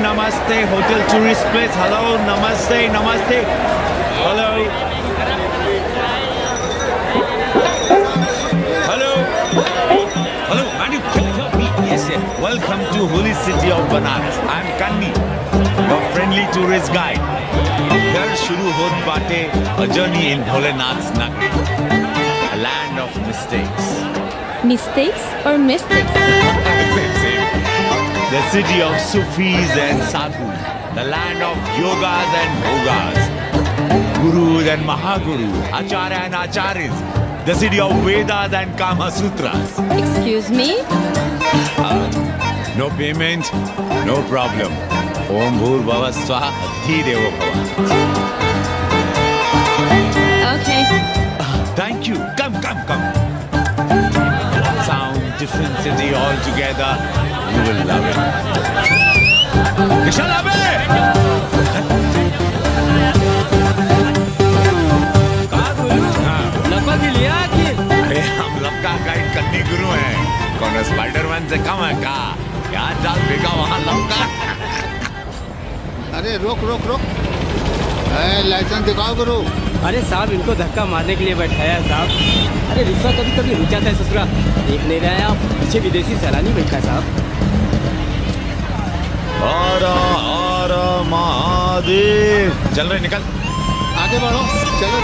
Namaste, hotel tourist place. Hello, namaste, namaste. Hello. Hello. Hello, man, you can't help me. Yes, yes. Welcome to holy city of Banaras. I'm Kanni, your friendly tourist guide. Here shuru hot baate a journey in Bholenath's Nagari, a land of mistakes. Mistakes or mystics? Same. The city of Sufis and Sadhus, the land of yogas and bhogas, gurus and mahagurus, acharya and acharyas, the city of Vedas and Kama Sutras. Excuse me? No payment, no problem. Om Bhur Bhava Swaha Adhi Devo Bhava. Okay. Thank you. Come. Sound, different city altogether. You will love it. Kishalabe! लपा के लिया कि अरे हम लपका guide करने गुरु हैं। कौन Spiderman से कम है का? यार डाल बेगा वहाँ लपका। अरे रोक लाइसेंस दिखाओ गुरु। अरे साहब इनको धक्का मारने के लिए बैठाया है साहब। अरे रिश्वा कभी रुक जाता है ससुरा। देख नहीं रहे हैं आप, पीछे विदेशी सैलानी बैठा है साहब। हर महादेव। चल रहे निकल। आगे बढ़ो, चलो।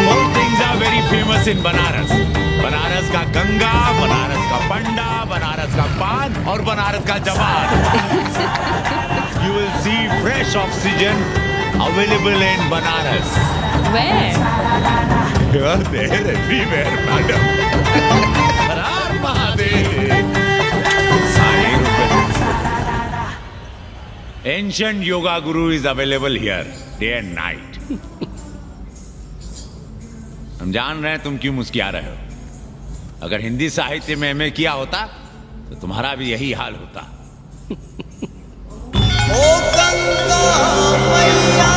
All things are very famous in Banaras. Banaras का गंगा, बनारस का पंडा, बनारस का पान और बनारस का जवान. You will see fresh oxygen available in Banaras. Where? Here, there, everywhere, madam. Har Har Mahadev. Ancient yoga guru is available here, day and night. हम जान रहे हैं तुम क्यों मुस्कुरा रहे हो. अगर हिंदी साहित्य में एमए किया होता तो तुम्हारा भी यही हाल होता. ओ गंगा मैया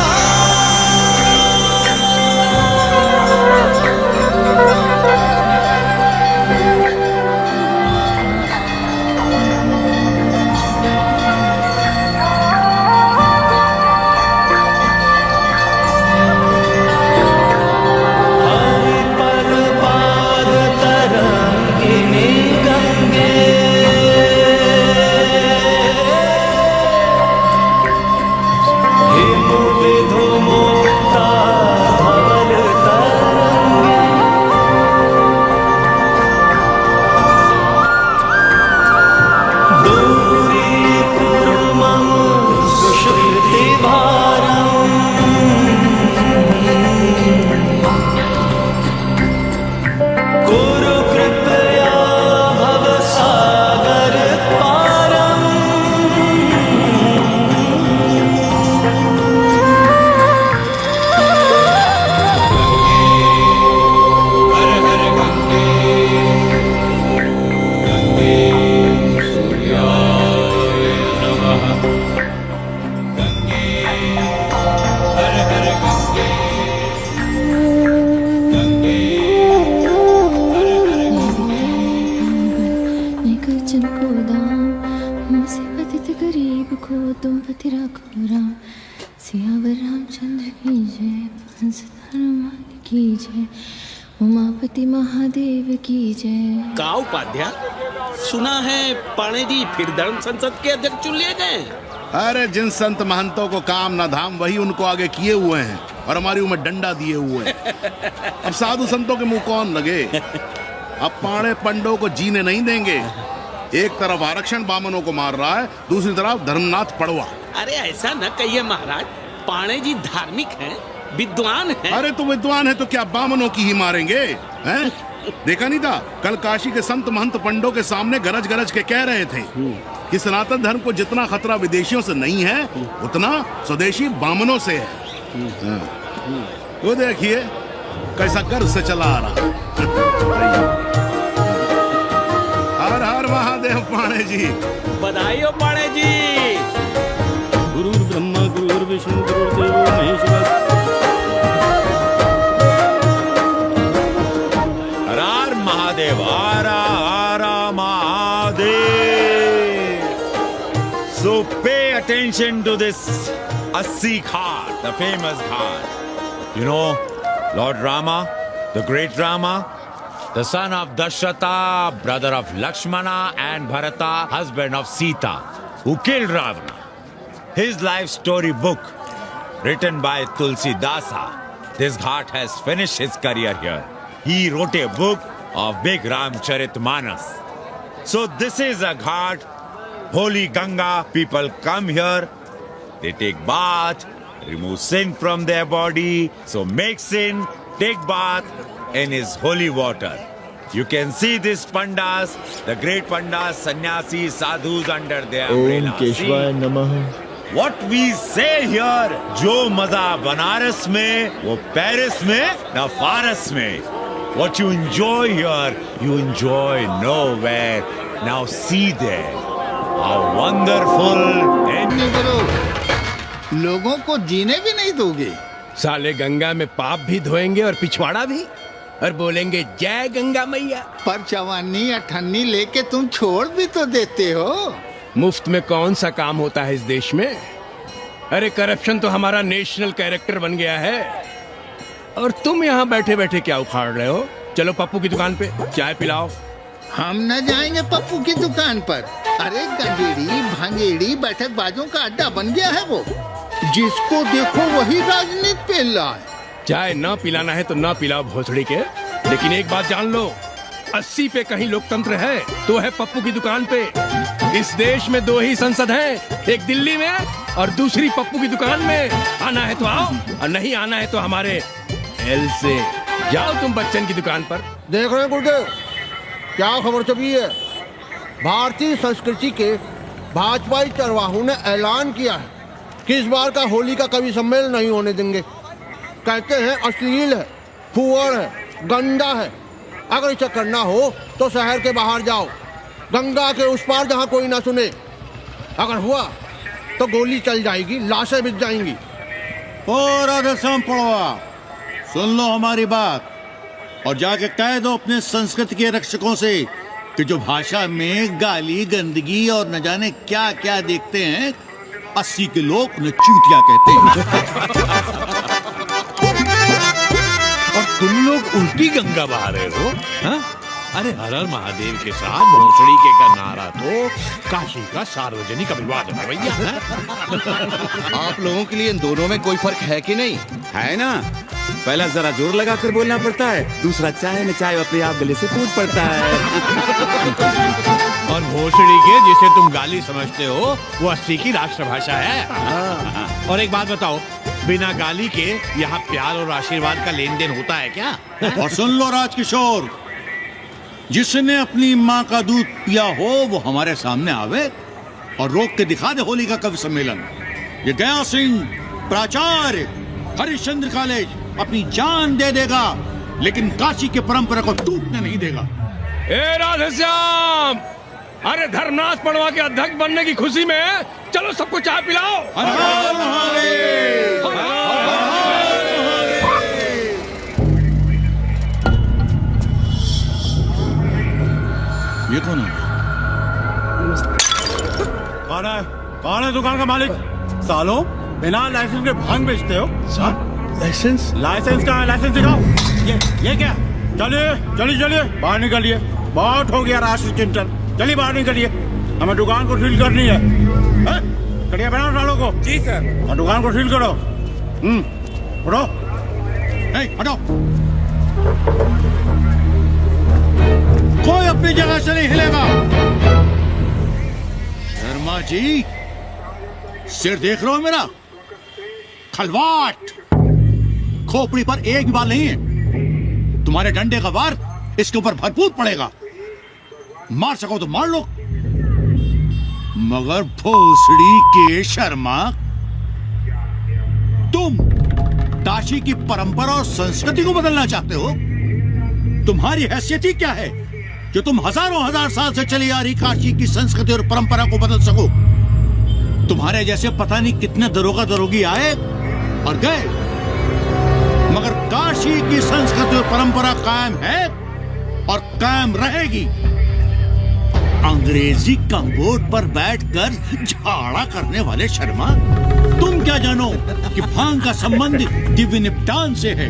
उमापति महादेव की जय. का उपाध्याय, सुना है पाणे जी फिर धर्म संसद के अध्यक्ष चुन लिए गए. अरे जिन संत महंतों को काम न धाम वही उनको आगे किए हुए हैं और हमारी उम्र डंडा दिए हुए हैं. अब साधु संतों के मुंह कौन लगे. अब पाणे पंडों को जीने नहीं देंगे. एक तरफ आरक्षण बामनों को मार रहा है, दूसरी तरफ धर्मनाथ पड़वा. अरे ऐसा न कहिए महाराज, पाणे जी धार्मिक हैं, विद्वान हैं. अरे तो विद्वान है तो क्या बामनों की ही मारेंगे हैं? देखा नहीं था कल काशी के संत महंत पंडों के सामने गरज गरज के कह रहे थे कि सनातन धर्म को जितना खतरा विदेशियों से नहीं है उतना स्वदेशी बामनों से है। हाँ। वो देखिए कैसा कर्ज से चला आ रहा। हर हर महादेव पाणे जी। बधाई हो पाणे जी। गुरुर् ब्रह्मा गुरुर् विष्णु गुरुर्देवो महेश्वर। हर हर महादेव, हर हर Mahadev. So pay attention to this Assi Ghat, the famous ghat. You know, Lord Rama, the great Rama, the son of Dasharatha, brother of Lakshmana, and Bharata, husband of Sita, who killed Ravana. His life story book, written by Tulsi Dasa. This ghat has finished his career here. He wrote a book of Big Ramcharitmanas. So this is a ghat, holy Ganga. People come here, they take bath, remove sin from their body. So make sin, take bath in his holy water. You can see these pandas, the great pandas, sannyasis, sadhus under their umbrella. ओम केशवाय नमः। What we say here, जो मजा बनारस में, वो Paris में, न फारस में. What you enjoy here, you enjoy nowhere. Now see there, how wonderful. लोगों को जीने भी नहीं दोगे। साले गंगा में पाप भी धोएंगे और पिछवाड़ा भी, और बोलेंगे जय गंगा मैया। पर चवानी अठन्नी लेके तुम छोड़ भी तो देते हो। मुफ्त में कौन सा काम होता है इस देश में? अरे करप्शन तो हमारा नेशनल कैरेक्टर बन गया है। और तुम यहाँ बैठे बैठे क्या उखाड़ रहे हो? चलो पप्पू की दुकान पे चाय पिलाओ। हम न जाएंगे पप्पू की दुकान पर। अरे गंजेड़ी भांगेड़ी बैठक बाजों का अड्डा बन गया है वो। जिसको देखो वही राजनीति पेल रहा है। चाय न पिलाना है तो न पिलाओ भोसड़ी के, लेकिन एक बात जान लो, 80 पे कहीं लोकतंत्र है तो है पप्पू की दुकान पे। इस देश में 2 ही संसद हैं, एक दिल्ली में और दूसरी पप्पू की दुकान में। आना है तो आओ और नहीं आना है तो हमारे एल से जाओ तुम बच्चन की दुकान पर। देख रहे हैं गुरुदेव, क्या खबर छपी है? भारतीय संस्कृति के भाजपाई चरवाहों ने ऐलान किया है कि इस बार का होली का कवि सम्मेलन नहीं होने देंगे। कहते हैं अश्लील है, फुअर है, गंदा है। अगर इसे करना हो तो शहर के बाहर जाओ, गंगा के उस पार जहाँ कोई ना सुने। अगर हुआ तो गोली चल जाएगी, लाशें बिक जाएंगी। और राधेश्याम पड़वा, सुन लो हमारी बात और जाके कह दो अपने संस्कृति के रक्षकों से कि जो भाषा में गाली गंदगी और न जाने क्या क्या देखते हैं, 80 के लोग उन्हें चूतिया कहते हैं। और तुम लोग उल्टी गंगा बहा रहे हो, हाँ? अरे हर हर महादेव के साथ भोसड़ी के का नारा तो काशी का सार्वजनिक अभिवादन है भैया। आप लोगों के लिए इन दोनों में कोई फर्क है कि नहीं? है ना, पहला जरा जोर लगा कर बोलना पड़ता है, दूसरा चाहे न चाहे अपने आप गले से टूट पड़ता है। और भोसड़ी के जिसे तुम गाली समझते हो वो 80 की राष्ट्रभाषा है। और एक बात बताओ, बिना गाली के यहाँ प्यार और आशीर्वाद का लेन देन होता है क्या? और सुन लो राजकिशोर, जिसने अपनी माँ का दूध पिया हो वो हमारे सामने आवे और रोक के दिखा दे होली का कवि सम्मेलन। ये गया सिंह प्राचार्य हरिश्चंद्र कॉलेज अपनी जान दे देगा, लेकिन काशी के परंपरा को टूटने नहीं देगा। ए राधेश्याम, अरे धर्मनाथ पड़वा के अध्यक्ष बनने की खुशी में चलो सबको चाय पिलाओ। हर हर महादेव, हर हर महादेव। ये कौन है? कौन है दुकान का मालिक? सालों बिना लाइसेंस के भांग बेचते हो? लाइसेंस? लाइसेंस कहाँ है? लाइसेंस दिखाओ। ये क्या? चलिए चलिए चलिए बाहर निकलिए, बहुत हो गया राष्ट्रीय चिंतन। चलिए बाहर निकलिए, हमें दुकान को सील करनी है। कड़िया बनाओ सालों को। जी सर। और दुकान को सील करो। उठो, हटो। कोई अपनी जगह से नहीं हिलेगा। शर्मा जी, सिर देख रहे हो मेरा? खलवाट, खोपड़ी पर एक भी बाल नहीं है। तुम्हारे डंडे का वार इसके ऊपर भरपूर पड़ेगा। मार सको तो मार लो, मगर भोसड़ी के शर्मा, तुम काशी की परंपरा और संस्कृति को बदलना चाहते हो? तुम्हारी हैसियत ही क्या है जो तुम हजारों हजार साल से चली आ रही काशी की संस्कृति और परंपरा को बदल सको? तुम्हारे जैसे पता नहीं कितने दरोगा दरोगी आए और गए, मगर काशी की संस्कृति और परंपरा कायम है और कायम रहेगी। अंग्रेजी कम्बोर्ड पर बैठकर झाड़ा करने वाले शर्मा, तुम क्या जानो कि भांग का संबंध दिव्य निपटान से है।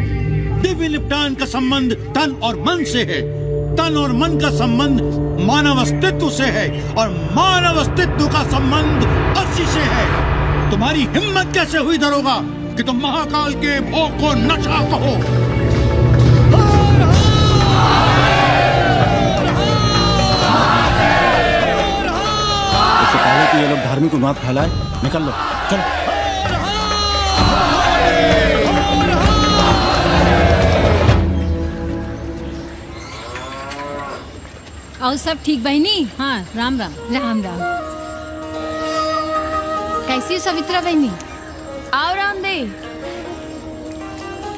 दिव्य निपटान का संबंध तन और मन से है। तन और मन का संबंध मानव अस्तित्व से है और मानव अस्तित्व का संबंध अस्सी से है। तुम्हारी हिम्मत कैसे हुई दरोगा कि तुम महाकाल के भोग को नशा कहो? इससे पहले कि ये लोग धार्मिक उन्माद फैलाए, निकल लो, चलो। और सब ठीक बहनी? हाँ, राम राम। राम राम। कैसी हो सवित्रा बहनी? आओ रामदेव।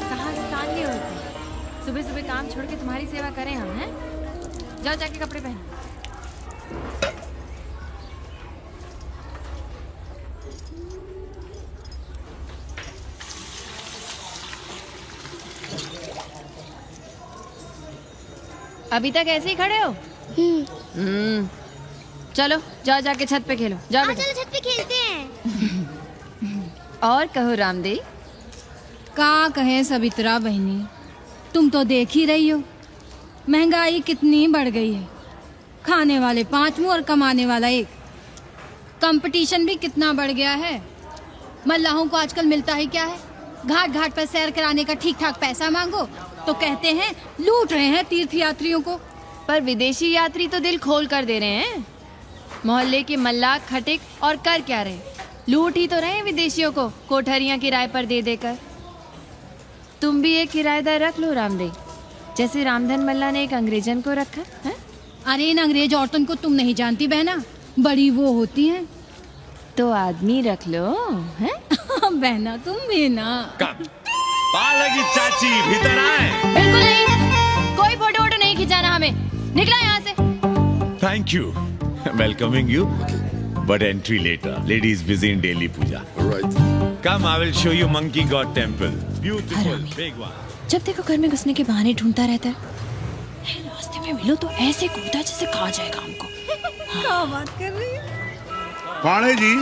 कहाँ से साल लिए होते? सुबह सुबह काम छोड़ के तुम्हारी सेवा करें हम, हैं? जाओ जाके कपड़े पहनो। अभी तक ऐसे ही खड़े हो? चलो जाओ जाके छत पे खेलो। जाओ बेटा। चलो छत पे खेलते हैं। और कहो रामदेव। का कहे सवित्रा बहनी, तुम तो देख ही रही हो महंगाई कितनी बढ़ गई है। खाने वाले 5 मुंह और कमाने वाला 1। कंपटीशन भी कितना बढ़ गया है। मल्लाहों को आजकल मिलता ही क्या है? घाट घाट पर सैर कराने का ठीक ठाक पैसा मांगो तो कहते हैं लूट रहे हैं तीर्थ यात्रियों को। पर विदेशी यात्री तो दिल खोल कर दे रहे हैं। मोहल्ले के मल्लाह खटिक और कर क्या रहे? लूट ही तो रहे हैं विदेशियों को कोठरियां किराए पर दे देकर। तुम भी एक किराएदार रख लो रामदेव, जैसे रामधन मल्ला ने एक अंग्रेजन को रखा है। अरे इन अंग्रेज औरतों को तुम नहीं जानती बहना, बड़ी वो होती हैं। तो आदमी रख लो, हैं? बहना तुम भी ना। पालगी चाची भीतर आए। बिल्कुल नहीं, कोई फोटो वोटो नहीं खिंचाना हमें। निकला यहाँ से। Thank you. Welcoming you, but entry later. Ladies busy in daily puja. Right. Come, I will show you Monkey God Temple. Beautiful, big one. जब देखो घर में घुसने के बहाने ढूंढता रहता है। रास्ते में मिलो तो ऐसे कूदा जैसे खा जाएगा हमको। क्या बात कर रही है? पाणे जी,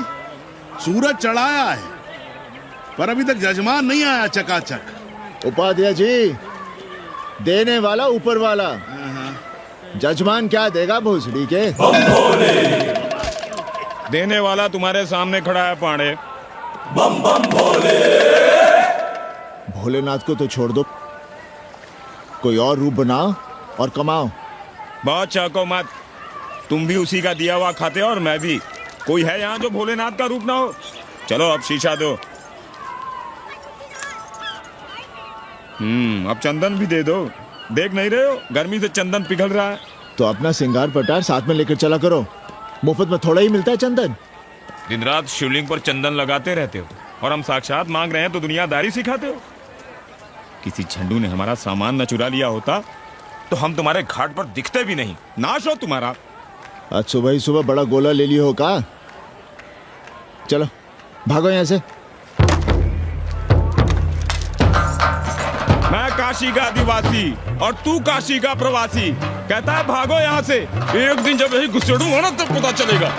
सूरज चढ़ाया है पर अभी तक जजमान नहीं आया चकाचक। उपाध्याय जी, देने वाला ऊपर वाला, जजमान क्या देगा भोसड़ी के? देने वाला तुम्हारे सामने खड़ा है पांडे। बम बम भोले। भोलेनाथ को तो छोड़ दो, कोई और रूप बनाओ और कमाओ। बहुत चाको मत, तुम भी उसी का दिया हुआ खाते हो और मैं भी। कोई है यहाँ जो भोलेनाथ का रूप ना हो? चलो अब शीशा दो। अब चंदन भी दे दो। देख नहीं रहे हो गर्मी से चंदन पिघल रहा है। तो अपना सिंगार पटार साथ में लेकर चला करो, मुफ्त में थोड़ा ही मिलता है चंदन। दिन रात शिवलिंग पर चंदन लगाते रहते हो और हम साक्षात मांग रहे हैं तो दुनियादारी सिखाते हो। किसी झंडू ने हमारा सामान न चुरा लिया होता तो हम तुम्हारे घाट पर दिखते भी नहीं। नाश हो तुम्हारा। आज सुबह ही सुबह बड़ा गोला ले लिया हो का? चलो भागो यहाँ से। मैं काशी का आदिवासी और तू काशी का प्रवासी। कहता है भागो यहाँ से। एक दिन जब यही घुसेड़ूंगा ना तब पता चलेगा।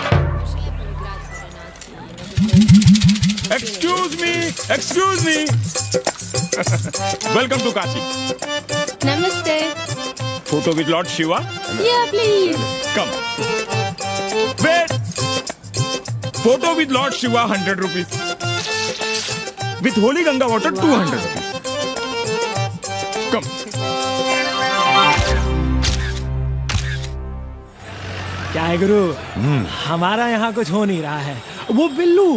Excuse me welcome to Kashi. नमस्ते। Photo with lord Shiva. Yeah, please. Come wait. Photo with lord Shiva 100 rupees. With holy Ganga water 200 rupees. Come. क्या है गुरु, हमारा यहाँ कुछ हो नहीं रहा है। वो बिल्लू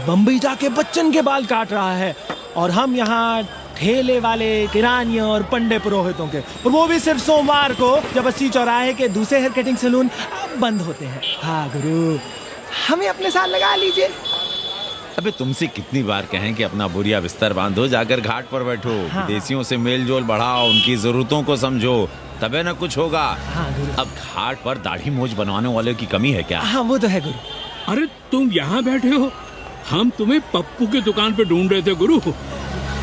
बम्बई जाके बच्चन के बाल काट रहा है और हम यहाँ ठेले वाले, किरानियों और पंडे पुरोहितों के, और वो भी सिर्फ सोमवार को, जब 80 चौराहे के दूसरे हेयर कटिंग सैलून बंद होते हैं। हाँ गुरु, हमें अपने साथ लगा लीजिए। अबे तुमसे कितनी बार कहें कि अपना बोरिया बिस्तर बांधो, जाकर घाट पर बैठो, हाँ। विदेशियों से मेल जोल बढ़ाओ, उनकी जरूरतों को समझो, तबे ना कुछ होगा। हाँ, अब घाट पर दाढ़ी मूछ बनवाने वाले की कमी है क्या? हाँ वो तो है गुरु। अरे तुम यहाँ बैठे हो, हम तुम्हें पप्पू की दुकान पे ढूंढ रहे थे गुरु।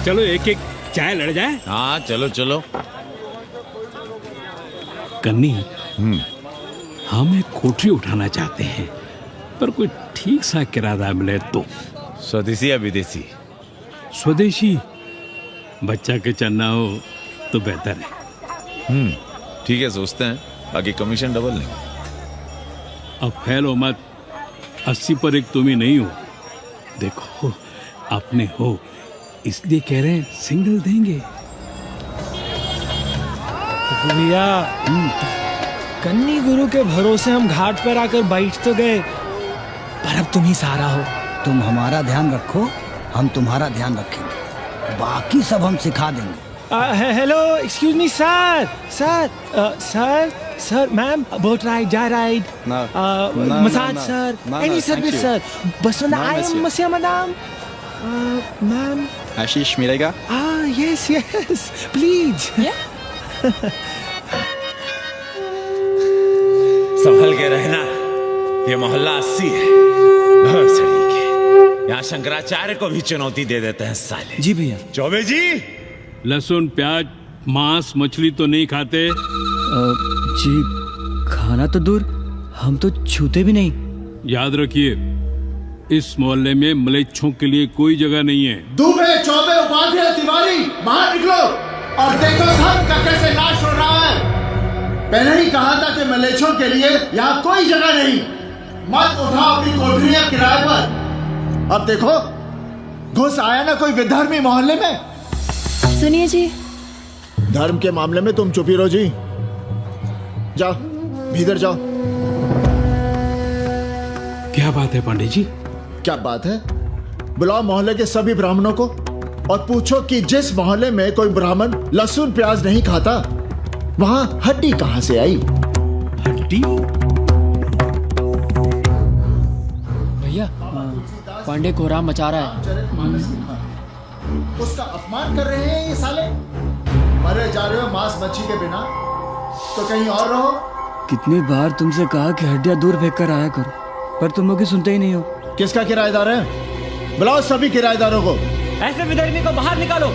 चलो एक एक चाय लड़ जाए। हाँ चलो चलो। कन्नी, हम एक कोठरी उठाना चाहते हैं, पर कोई ठीक सा किराया मिले तो। स्वदेशी या विदेशी? स्वदेशी, बच्चा के चन्ना हो तो बेहतर है। ठीक है, सोचते हैं, बाकी कमीशन डबल नहीं। अब फैलो मत, 80 पर एक तुम ही नहीं हो। देखो अपने हो, इसलिए कह रहे हैं सिंगल देंगे। भैया कन्नी गुरु के भरोसे हम घाट पर आकर बैठ तो गए, पर अब तुम ही सहारा हो। तुम हमारा ध्यान रखो, हम तुम्हारा ध्यान रखेंगे, बाकी सब हम सिखा देंगे। Hello, excuse me sir, sir, ma'am, boat ride, जा ride, massage sir, any service sir, Basant I am मसिया मैडम, मैम। आशीष मिलेगा? Yes yes please. संभल के रहना, ये मोहल्ला 80 है, यहाँ शंकराचार्य को भी चुनौती दे देते हैं साले। जी भैया। चौबे जी, लहसुन प्याज मांस मछली तो नहीं खाते? जी खाना तो दूर, हम तो छूते भी नहीं। याद रखिए, इस मोहल्ले में मलेच्छों के लिए कोई जगह नहीं है। दुबे, चौबे, उपाध्याय, तिवारी, बाहर निकलो और देखो धर्म का कैसे नाश हो रहा है। पहले ही कहा था कि मलेच्छों के लिए यहाँ कोई जगह नहीं। मत उठाओ अपनी कोठरियां किराए पर। अब देखो घुस आया ना कोई विधर्मी मोहल्ले में। सुनिए जी, धर्म के मामले में तुम चुप ही रहो जी। जाओ भीतर जाओ। क्या बात है पांडे जी? क्या बात है? बुलाओ मोहल्ले के सभी ब्राह्मणों को और पूछो कि जिस मोहल्ले में कोई ब्राह्मण लहसुन प्याज नहीं खाता, वहां हड्डी कहां से आई? हड्डी? भैया, पांडे कोहराम मचा रहा है। उसका अपमान कर रहे हैं ये साले। मरे जा रहे हो मांस मच्छी के बिना, तो कहीं और रहो। कितनी बार तुमसे कहा कि हड्डियां दूर फेंक कर आया करो, पर तुम लोग सुनते ही नहीं हो। किसका किराएदार है? बुलाओ सभी किराएदारों को। ऐसे विधर्मी को बाहर निकालो।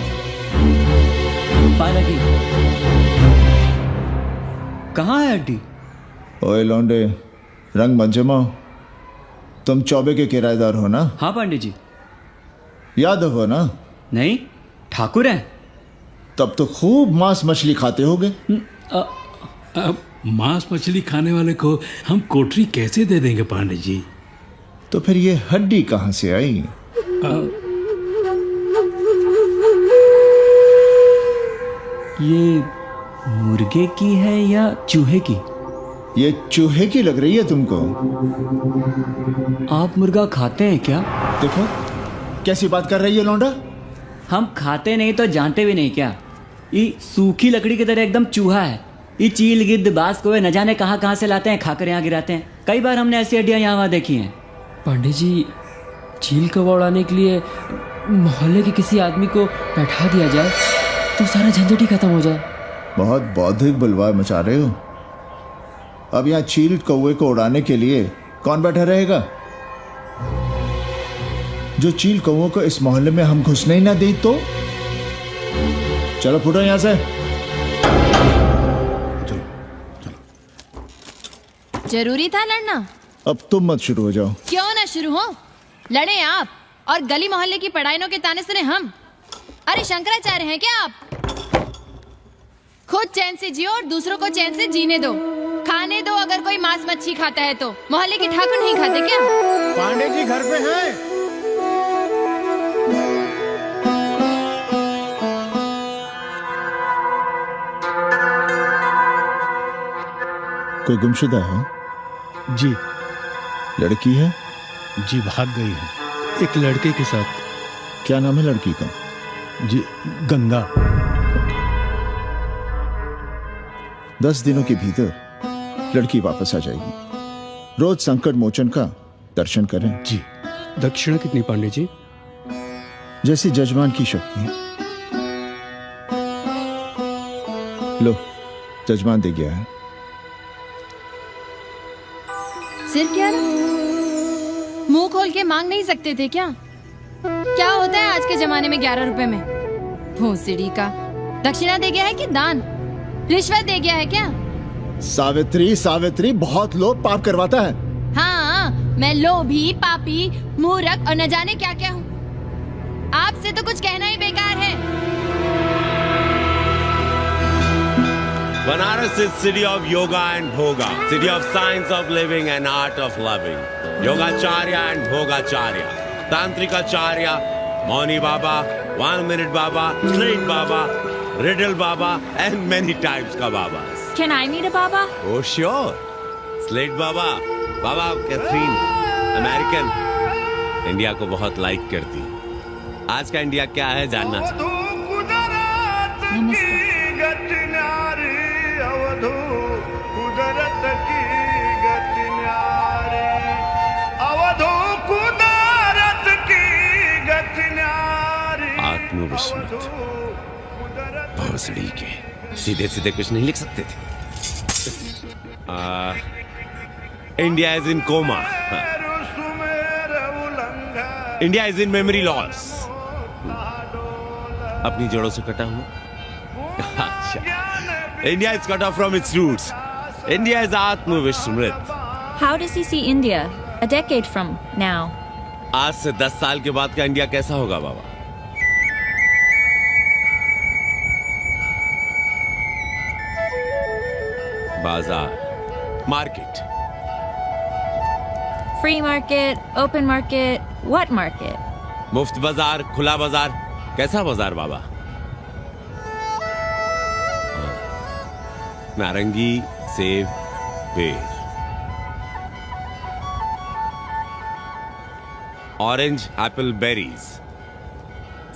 पालकी, कहाँ है हड्डी? ओए लौंडे, रंग मत जमाओ। तुम चौबे के किराएदार हो ना? हाँ पांडे जी। यादव हो ना? नहीं, ठाकुर हैं। तब तो खूब मांस मछली खाते होगे। अब मांस मछली खाने वाले को हम कोठरी कैसे दे देंगे पांडे जी? तो फिर ये हड्डी कहां से आई? ये मुर्गे की है या चूहे की? ये चूहे की लग रही है तुमको। आप मुर्गा खाते हैं क्या? देखो कैसी बात कर रही है लौंडा। हम खाते नहीं तो जानते भी नहीं क्या? ये सूखी लकड़ी की तरह एकदम चूहा है। ये चील गिद्ध बाज को न जाने कहाँ से लाते हैं, खाकर यहाँ गिराते हैं। कई बार हमने ऐसी हड्डियाँ यहाँ वहाँ देखी हैं। पांडे जी, चील को उड़ाने के लिए मोहल्ले के किसी आदमी को बैठा दिया जाए तो सारा झंझट ही खत्म हो जाए। बहुत बौद्धिक बलवाए मचा रहे हो। अब यहाँ चील कौवे को उड़ाने के लिए कौन बैठा रहेगा? जो चील कौवों को इस मोहल्ले में हम घुसने ही ना दें तो? चलो फुटो यहाँ से। जरूरी था लड़ना? अब तुम मत शुरू हो जाओ। क्यों ना शुरू हो? लड़े आप और गली मोहल्ले की पढ़ाइयों के ताने सुने हम। अरे शंकराचार्य हैं क्या आप? खुद चैन से जियो और दूसरों को चैन से जीने दो। खाने दो अगर कोई मांस मच्छी खाता है तो। मोहल्ले के ठाकुर नहीं खाते क्या? पांडे जी घर पे हैं? कोई गुमशुदा है? जी। लड़की है? जी भाग गई है एक लड़के के साथ। क्या नाम है लड़की का? जी गंगा। 10 दिनों के भीतर लड़की वापस आ जाएगी। रोज संकट मोचन का दर्शन करें। जी। दक्षिणा कितनी पांडे जी? जैसी जजमान की शक्ति। लो, जजमान दे गया है। सिर्फ क्या मुंह खोल के मांग नहीं सकते थे क्या? क्या होता है आज के जमाने में 11 रुपए में? भोसड़ी का दक्षिणा दे गया है कि दान? रिश्वत दे गया है क्या? सावित्री, सावित्री, बहुत लोभ पाप करवाता है। हाँ, मैं लोभी, पापी, मूर्ख और न जाने क्या क्या हूँ। आपसे तो कुछ कहना ही बेकार है। Banaras is city of yoga and bhoga, city of science of living and art of loving. Yogacharya and Bhogacharya, Tantrikacharya, Mauni Baba, 1 minute Baba, straight Baba, riddle Baba, and many types ka Babas. Can I meet a Baba? Oh sure, Slate Baba, Baba Catherine, American, India को बहुत like करती। आज का India क्या है जानना चाहता। नमस्ते। आत्मविस्मृत भोसड़ी के सीधे सीधे कुछ नहीं लिख सकते थे। India is in coma, India is in memory loss. अपनी जड़ों से कटा हुआ। अच्छा, India is cut off from its roots. India is आत्मविस्मृत। How does he see India a decade from now? आज से 10 साल के बाद का इंडिया कैसा होगा बाबा? बाजार, market, Free market, open market, what market? मुफ्त बाजार, खुला बाजार, कैसा बाजार बाबा? नारंगी, सेब, बेर, orange, Apple, berries,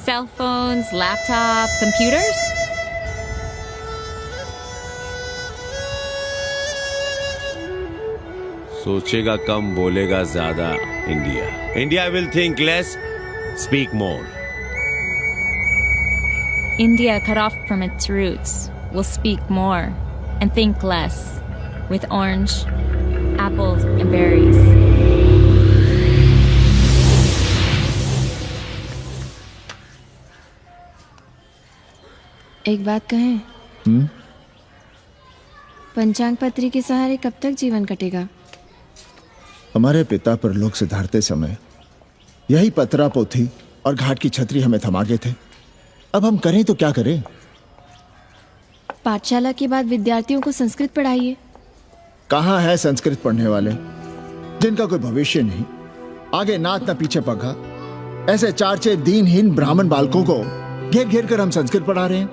Cell phones, laptop, computers? सोचेगा कम, बोलेगा ज्यादा India. India will think less, speak more. India cut off from its roots will speak more and think less with orange, apples, and berries. एक बात कहें? पंचांग पत्री के सहारे कब तक जीवन कटेगा? हमारे पिता परलोक से धारते समय यही पतरा पोथी और घाट की छतरी हमें थमा गए थे। अब हम करें तो क्या करें? पाठशाला के बाद विद्यार्थियों को संस्कृत पढ़ाइए। कहाँ है संस्कृत पढ़ने वाले जिनका कोई भविष्य नहीं, आगे नात न पीछे पगा। ऐसे 4-6 दीनहीन ब्राह्मण बालकों को घेर घेर कर हम संस्कृत पढ़ा रहे हैं।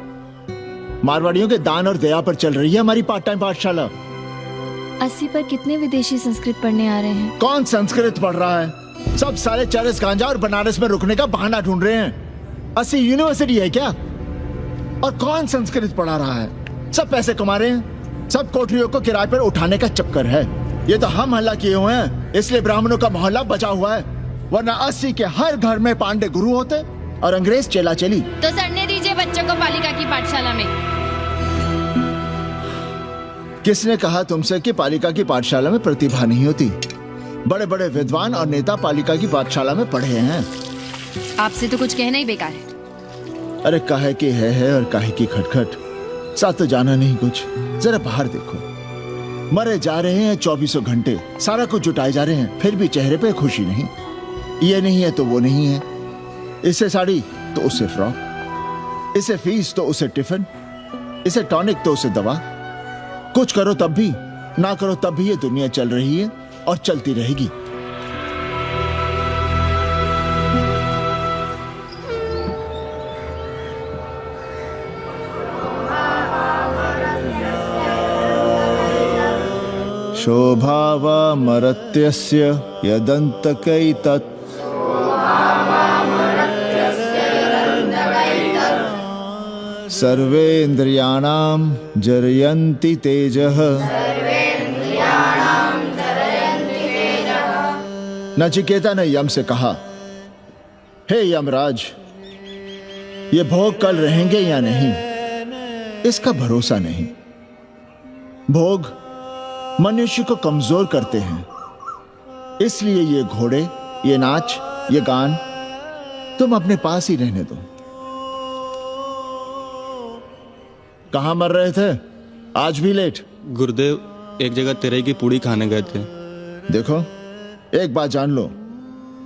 मारवाड़ियों के दान और दया पर चल रही है हमारी पार्ट टाइम पाठशाला। 80 पर कितने विदेशी संस्कृत पढ़ने आ रहे हैं? कौन संस्कृत पढ़ रहा है? सब सारे चरस गांजा और बनारस में रुकने का बहाना ढूंढ रहे हैं। 80 यूनिवर्सिटी है क्या? और कौन संस्कृत पढ़ा रहा है? सब पैसे कमा रहे हैं। सब कोठरियों को किराए पर उठाने का चक्कर है। ये तो हम हल्ला किए हुए हैं, इसलिए ब्राह्मणों का मोहल्ला बचा हुआ है। वरना 80 के हर घर में पांडे गुरु होते और अंग्रेज चेला चली। तो सड़ने दीजिए बच्चों को पालिका की पाठशाला में। किसने कहा तुमसे कि पालिका की पाठशाला में प्रतिभा नहीं होती? बड़े बड़े विद्वान और नेता पालिका की पाठशाला में पढ़े हैं। आपसे तो कुछ कहना ही बेकार है। अरे काहे की है और काहे की खटखट, साथ तो जाना नहीं कुछ। जरा बाहर देखो, मरे जा रहे हैं 24 घंटे, सारा कुछ जुटाए जा रहे हैं, फिर भी चेहरे पे खुशी नहीं। ये नहीं है तो वो नहीं है, इससे साड़ी तो उससे फ्रॉक, इसे फीस तो उसे टिफिन, इसे टॉनिक तो उसे दवा। कुछ करो तब भी, ना करो तब भी ये दुनिया चल रही है और चलती रहेगी। शोभावा मरत्यस्य यदन्तकैतत् सर्वेन्द्रियाणां जरयन्ति तेजः नचिकेता ने यम से कहा, हे यमराज, ये भोग कल रहेंगे या नहीं, इसका भरोसा नहीं। भोग मनुष्य को कमजोर करते हैं, इसलिए ये घोड़े, ये नाच, ये गान तुम अपने पास ही रहने दो। कहां मर रहे थे? आज भी लेट? गुरुदेव, एक जगह तेरे की पूड़ी खाने गए थे। देखो, एक बात जान लो,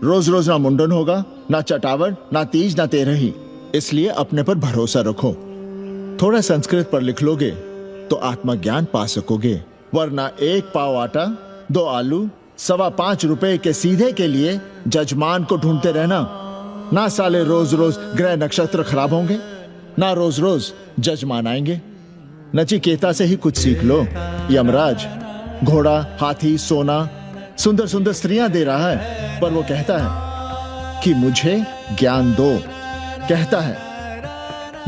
रोज रोज ना मुंडन होगा, ना चटावट, ना तीज, ना तेरही। इसलिए अपने पर भरोसा रखो। थोड़ा संस्कृत पर लिख लोगे तो आत्मज्ञान पा सकोगे, वरना 1 पाव आटा, 2 आलू, 5.25 रुपए के सीधे के लिए जजमान को ढूंढते रहना। ना साले रोज रोज ग्रह नक्षत्र खराब होंगे, ना रोज रोज जजमान आएंगे। नचिकेता से ही कुछ सीख लो। यमराज घोड़ा, हाथी, सोना, सुंदर सुंदर स्त्रियां दे रहा है, पर वो कहता है कि मुझे ज्ञान दो। कहता है,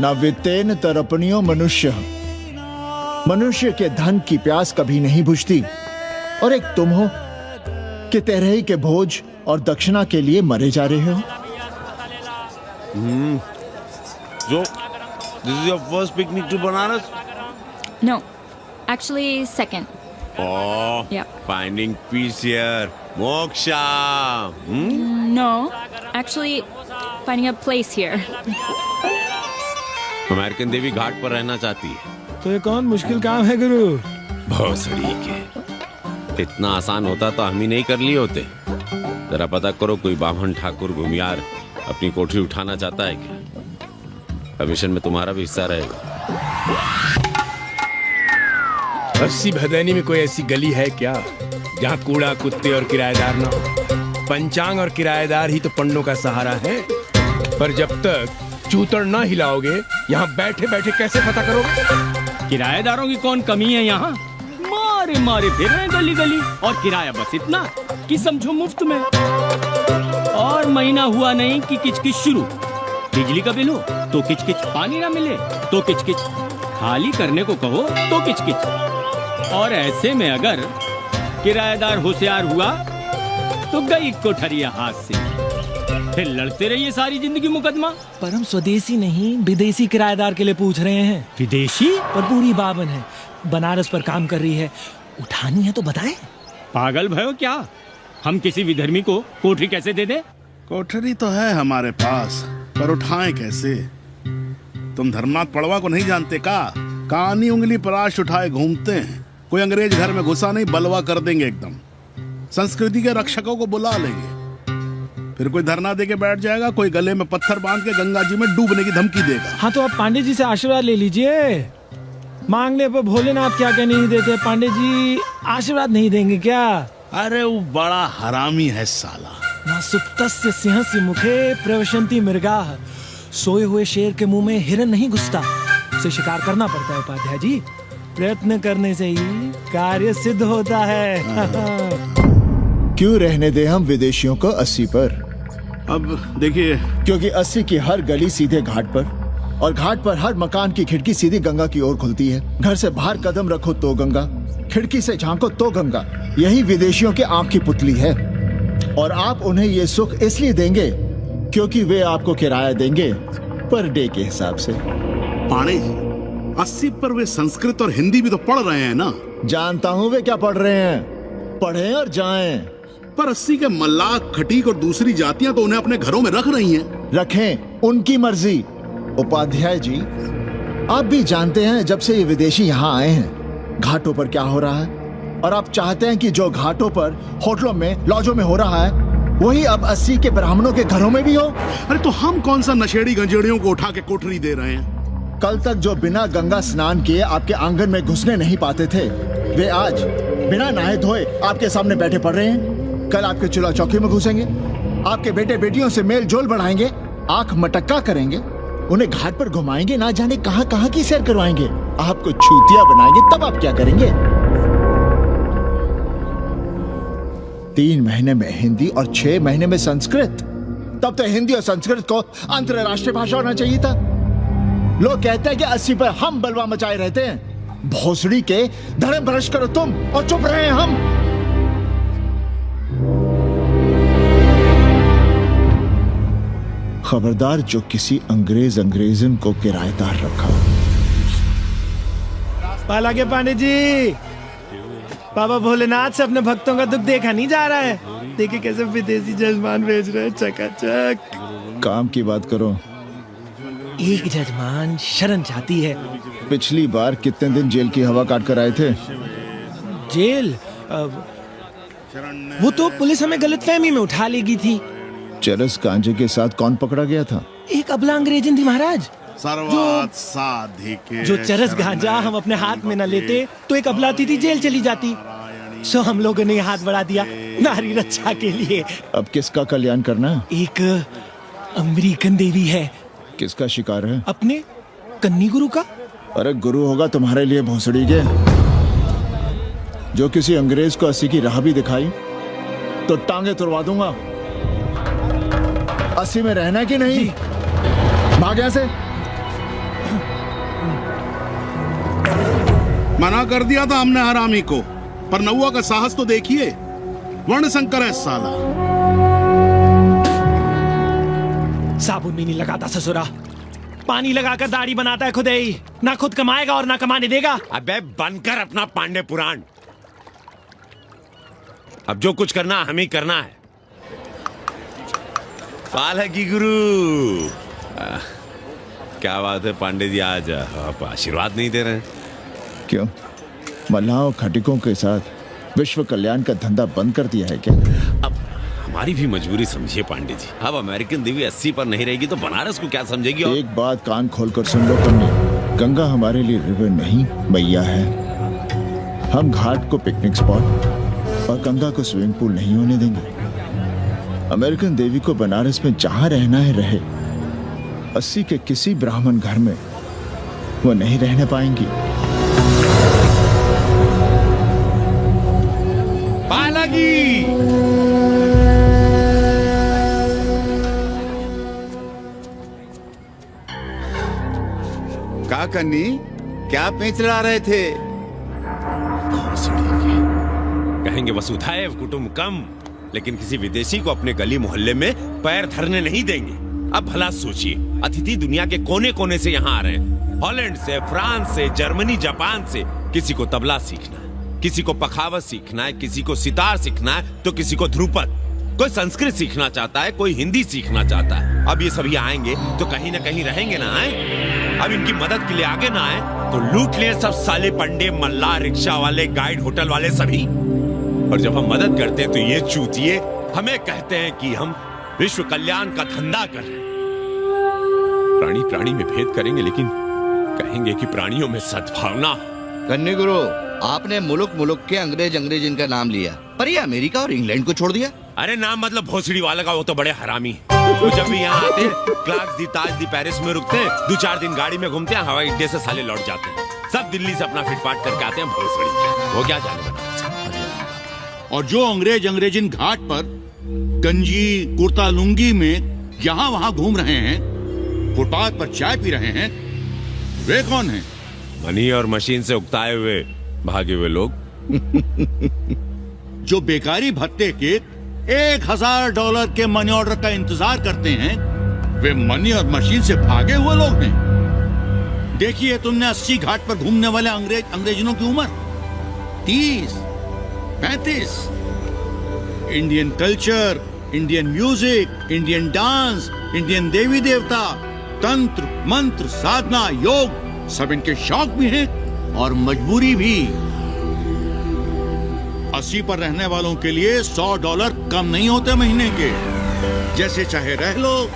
ना वित्तेन तरपणियो मनुष्य, मनुष्य के धन की प्यास कभी नहीं बुझती। और एक तुम हो कि तेरही के भोज और दक्षिणा के लिए मरे जा रहे हो। So, this is your first picnic to Banaras? No, actually second. Oh, Yep. finding peace here. Moksha. No, actually finding a place here. American देवी घाट पर रहना चाहती है। तो ये कौन मुश्किल काम है गुरु? भोसड़ी के। इतना आसान होता तो हम ही नहीं कर लिए होते। जरा पता करो, कोई बामन ठाकुर घुमियार अपनी कोठरी उठाना चाहता है क्या? कमीशन में तुम्हारा भी हिस्सा रहेगा। 80 भदैनी में कोई ऐसी गली है क्या जहाँ कूड़ा, कुत्ते और किराएदार ना हो? पंचांग और किराएदार ही तो पंडों का सहारा है। पर जब तक चूतड़ ना हिलाओगे, यहाँ बैठे बैठे कैसे पता करोगे? किराएदारों की कौन कमी है यहाँ? मारे मारे फिर रहे गली गली, और किराया बस इतना कि समझो मुफ्त में। और महीना हुआ नहीं कि किचकिच शुरू। बिजली का बिल हो तो किचकिच, पानी ना मिले तो किचकिच, खाली करने को कहो तो किचकिच। और ऐसे में अगर किराएदार होशियार हुआ तो गई कोठरिया हाथ से, फिर लड़ते रहिए सारी जिंदगी मुकदमा। पर हम स्वदेशी नहीं, विदेशी किराएदार के लिए पूछ रहे हैं। विदेशी? पर बूढ़ी बावन है, बनारस पर काम कर रही है, उठानी है तो बताएं। पागल भयो क्या? हम किसी विधर्मी को कोठरी कैसे दे दे? कोठरी तो है हमारे पास, पर उठाएं कैसे? तुम धर्मनाथ पड़वा को नहीं जानते का? कानी उंगली पराश उठाए घूमते हैं। कोई अंग्रेज घर में घुसा नहीं, बलवा कर देंगे एकदम। संस्कृति के रक्षकों को बुला लेंगे, फिर कोई धरना दे के बैठ जाएगा, कोई गले में पत्थर बांध के गंगा जी में डूबने की धमकी देगा। हाँ तो आप पांडे जी से आशीर्वाद ले लीजिए। मांगने पर भोलेनाथ क्या क्या नहीं देते, पांडे जी आशीर्वाद नहीं देंगे क्या? अरे वो बड़ा हरामी है साला। ना सुप्तस्य सिंहस्य मुखे प्रवशन्ति मृगाः, सोए हुए शेर के मुंह में हिरन नहीं घुसता। उसे शिकार करना पड़ता है उपाध्याय जी, प्रयत्न करने से ही कार्य सिद्ध होता है। क्यों रहने दे हम विदेशियों को 80 पर? अब देखिए, क्योंकि 80 की हर गली सीधे घाट पर, और घाट पर हर मकान की खिड़की सीधी गंगा की ओर खुलती है। घर से बाहर कदम रखो तो गंगा, खिड़की से झांको तो गंगा। यही विदेशियों के आंख की पुतली है। और आप उन्हें ये सुख इसलिए देंगे क्योंकि वे आपको किराया देंगे पर डे के हिसाब से। पाणे जी, 80 पर वे संस्कृत और हिंदी भी तो पढ़ रहे हैं ना? जानता हूँ वे क्या पढ़ रहे हैं, पढ़ें और जाएं। पर 80 के मल्लाक, खटीक और दूसरी जातियां तो उन्हें अपने घरों में रख रही हैं। रखें, उनकी मर्जी। उपाध्याय जी, आप भी जानते हैं जब से ये विदेशी यहाँ आए हैं घाटों पर क्या हो रहा है, और आप चाहते हैं कि जो घाटों पर, होटलों में, लॉजों में हो रहा है वही अब 80 के ब्राह्मणों के घरों में भी हो। अरे तो हम कौन सा नशेड़ी गंजेड़ियों को उठा के कोठरी दे रहे हैं? कल तक जो बिना गंगा स्नान किए आपके आंगन में घुसने नहीं पाते थे, वे आज बिना नहाए धोए आपके सामने बैठे पड़ रहे हैं। कल आपके चूल्हा चौकी में घुसेंगे, आपके बेटे बेटियों से मेल जोल बढ़ाएंगे, आंख मटक्का करेंगे, उन्हें घाट पर घुमाएंगे, ना जाने कहां कहां की सैर करवाएंगे, आपको छूतिया बनाएंगे। तब आप क्या करेंगे? 3 महीने में हिंदी और 6 महीने में संस्कृत। तब तो हिंदी और संस्कृत को अंतरराष्ट्रीय भाषा होना चाहिए था। लोग कहते हैं कि 80 पर हम बलवा मचाए रहते हैं। भोसड़ी के, धर्म भ्रष्ट करो तुम और चुप रहे हम। खबरदार जो किसी अंग्रेजन को किराएदार रखा। पाला के पांडे जी, बाबा भोलेनाथ से अपने भक्तों का दुख देखा नहीं जा रहा है। देखिए कैसे विदेशी जजमान भेज रहे हैं, चकाचक। काम की बात करो। एक जजमान शरण चाहती है। पिछली बार कितने दिन जेल की हवा काट कर आए थे? जेल? वो तो पुलिस हमें गलतफहमी में उठा लेगी थी। चरस गांजे के साथ कौन पकड़ा गया था? एक अबला अंग्रेजन थी महाराज। सर्वात साधिके जो चरस गांजा हम अपने हाथ में न लेते तो एक अबलाती थी जेल चली जाती। सो हम लोगों ने हाथ बढ़ा दिया नारी रक्षा के लिए। अब किसका कल्याण करना? एक अमेरिकन देवी है। किसका शिकार है? अपने कन्नी गुरु का। अरे गुरु होगा तुम्हारे लिए भोसड़ी के। जो किसी अंग्रेज को 80 की राह भी दिखाई तो टांगे तुड़वा दूंगा। 80 में रहना कि नहीं? भाग यहां से। मना कर दिया था हमने हरामी को, पर नौवा का साहस तो देखिए। वर्ण संकर है साला। साबुन भी नहीं लगाता ससुरा, पानी लगाकर दाढ़ी बनाता है खुद ही। ना खुद कमाएगा और ना कमाने देगा। अबे बनकर अपना पांडे पुराण। अब जो कुछ करना हमें करना है। पाला की गुरु। क्या बात है पांडे जी, आज आप आशीर्वाद नहीं दे रहे हैं? क्यों? मल्लाहों खटिकों के साथ विश्व कल्याण का धंधा बंद कर दिया है क्या? अब हमारी भी मजबूरी समझिए पांडे जी। अब अमेरिकन देवी 80 पर नहीं रहेगी तो बनारस को क्या समझेगी? और एक बात कान खोलकर सुन लो कन्नी, गंगा हमारे लिए रिवर नहीं मैया है। हम घाट को पिकनिक स्पॉट और गंगा को स्विमिंग पूल नहीं होने देंगे। अमेरिकन देवी को बनारस में जहां रहना है रहे। 80 के किसी ब्राह्मण घर में वो नहीं रहने पाएंगी। पालागी का कन्नी, क्या पेंच ला रहे थे? कहेंगे वसुधैव कुटुंबकम, लेकिन किसी विदेशी को अपने गली मोहल्ले में पैर धरने नहीं देंगे। अब भला सोचिए, अतिथि दुनिया के कोने कोने से यहाँ आ रहे हैं। हॉलैंड से, फ्रांस से, जर्मनी, जापान से। किसी को तबला सीखना है, किसी को पखावत सीखना है, किसी को सितार सीखना है, तो किसी को ध्रुपद। कोई संस्कृत सीखना चाहता है, कोई हिंदी सीखना चाहता है। अब ये सभी आएंगे तो कहीं ना कहीं रहेंगे ना। आए अब इनकी मदद के लिए आगे ना आए तो लूट लिए सब साले पंडे, मल्ला, रिक्शा वाले, गाइड, होटल वाले सभी। और जब हम मदद करते हैं तो ये चूतिए हमें कहते हैं कि हम विश्व कल्याण का धंधा कर रहे हैं। प्राणी प्राणी में भेद करेंगे, लेकिन कहेंगे कि प्राणियों में सद्भावना। कन्नी गुरु, आपने मुल्क मुल्क के अंग्रेज इनका नाम लिया, पर ये अमेरिका और इंग्लैंड को छोड़ दिया। अरे नाम मतलब भोसड़ी वाला का, वो तो बड़े हरामी। वो जब भी यहाँ आते क्लार्क्स दी, ताज दी, पेरिस में रुकते हैं, 2-4 दिन गाड़ी में घूमते हैं, हवाई अड्डे से साले लौट जाते हैं। सब दिल्ली से अपना फिटपाट करके आते हैं भोसड़ी। वो क्या जाने। और जो अंग्रेजिन घाट पर गंजी कुर्ता लुंगी में यहाँ वहाँ घूम रहे हैं, फुटपाथ पर चाय पी रहे हैं, वे कौन हैं? मनी और मशीन से उकताए हुए भागे हुए लोग। जो बेकारी भत्ते के $1000 के मनी ऑर्डर का इंतजार करते हैं, वे मनी और मशीन से भागे हुए लोग हैं। देखिए तुमने 80 घाट पर घूमने वाले अंग्रेजनों की उम्र 30-35। Indian culture, Indian music, Indian dance, Indian देवी देवता, तंत्र मंत्र, साधना, योग, सब इनके शौक भी हैं और मजबूरी भी। 80 पर रहने वालों के लिए $100 कम नहीं होते महीने के। जैसे चाहे रह लो,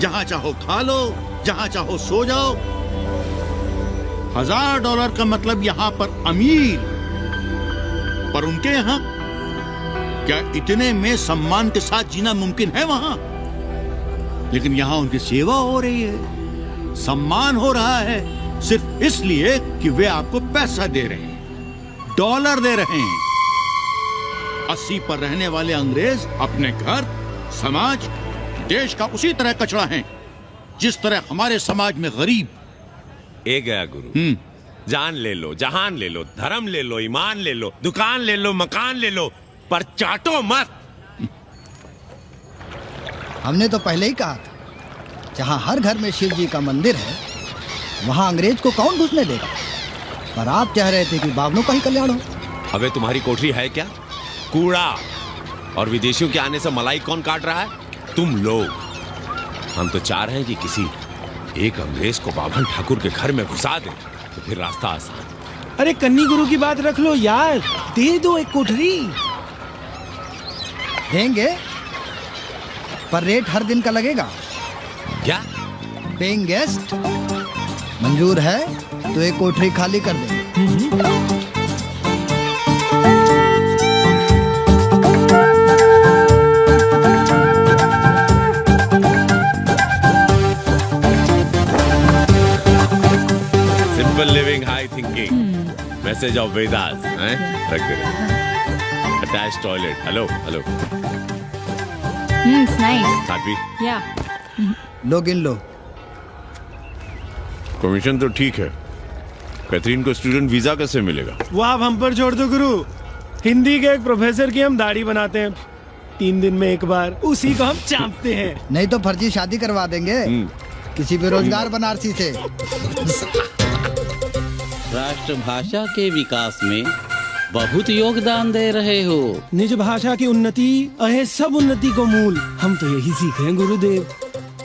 जहां चाहो खा लो, जहां चाहो सो जाओ। $1000 का मतलब यहां पर अमीर, पर उनके यहां क्या इतने में सम्मान के साथ जीना मुमकिन है वहां? लेकिन यहां उनकी सेवा हो रही है, सम्मान हो रहा है, सिर्फ इसलिए कि वे आपको पैसा दे रहे हैं, डॉलर दे रहे हैं। 80 पर रहने वाले अंग्रेज अपने घर, समाज, देश का उसी तरह कचरा हैं, जिस तरह हमारे समाज में गरीब। ए गया गुरु, जान ले लो, जहान ले लो, धर्म ले लो, ईमान ले लो, दुकान ले लो, मकान ले लो, पर चाटो मत। हमने तो पहले ही कहा था जहाँ हर घर में शिव जी का मंदिर है, वहाँ अंग्रेज को कौन घुसने देगा? पर आप कह रहे थे कि बावनों का ही कल्याण हो। अबे तुम्हारी कोठरी है क्या? कूड़ा। और विदेशियों के आने से मलाई कौन काट रहा है? तुम लोग। हम तो चाह रहे हैं कि किसी एक अंग्रेज को बाभन ठाकुर के घर में घुसा दे, तो फिर रास्ता आसान। अरे कन्नी गुरु की बात रख लो यार, दे दो एक कोठरी। देंगे, पर रेट हर दिन का लगेगा। क्या? पेइंग गेस्ट मंजूर है तो एक कोठरी खाली कर देंगे। Simple living, high thinking, message of Vedas, हैं? रख दे। Attach toilet. Hello hello. It's nice. Happy? Yeah. लो गिन लो। कमीशन तो ठीक है, कैथरीन को स्टूडेंट वीजा कैसे मिलेगा? वो आप हम पर छोड़ दो गुरु। हिंदी के एक प्रोफेसर की हम दाढ़ी बनाते हैं 3 दिन में एक बार, उसी को हम चापते हैं। नहीं तो फर्जी शादी करवा देंगे किसी बेरोजगार बनारसी से। राष्ट्रभाषा के विकास में बहुत योगदान दे रहे हो। निज भाषा की उन्नति अहे सब उन्नति को मूल। हम तो यही सीखे हैं गुरुदेव।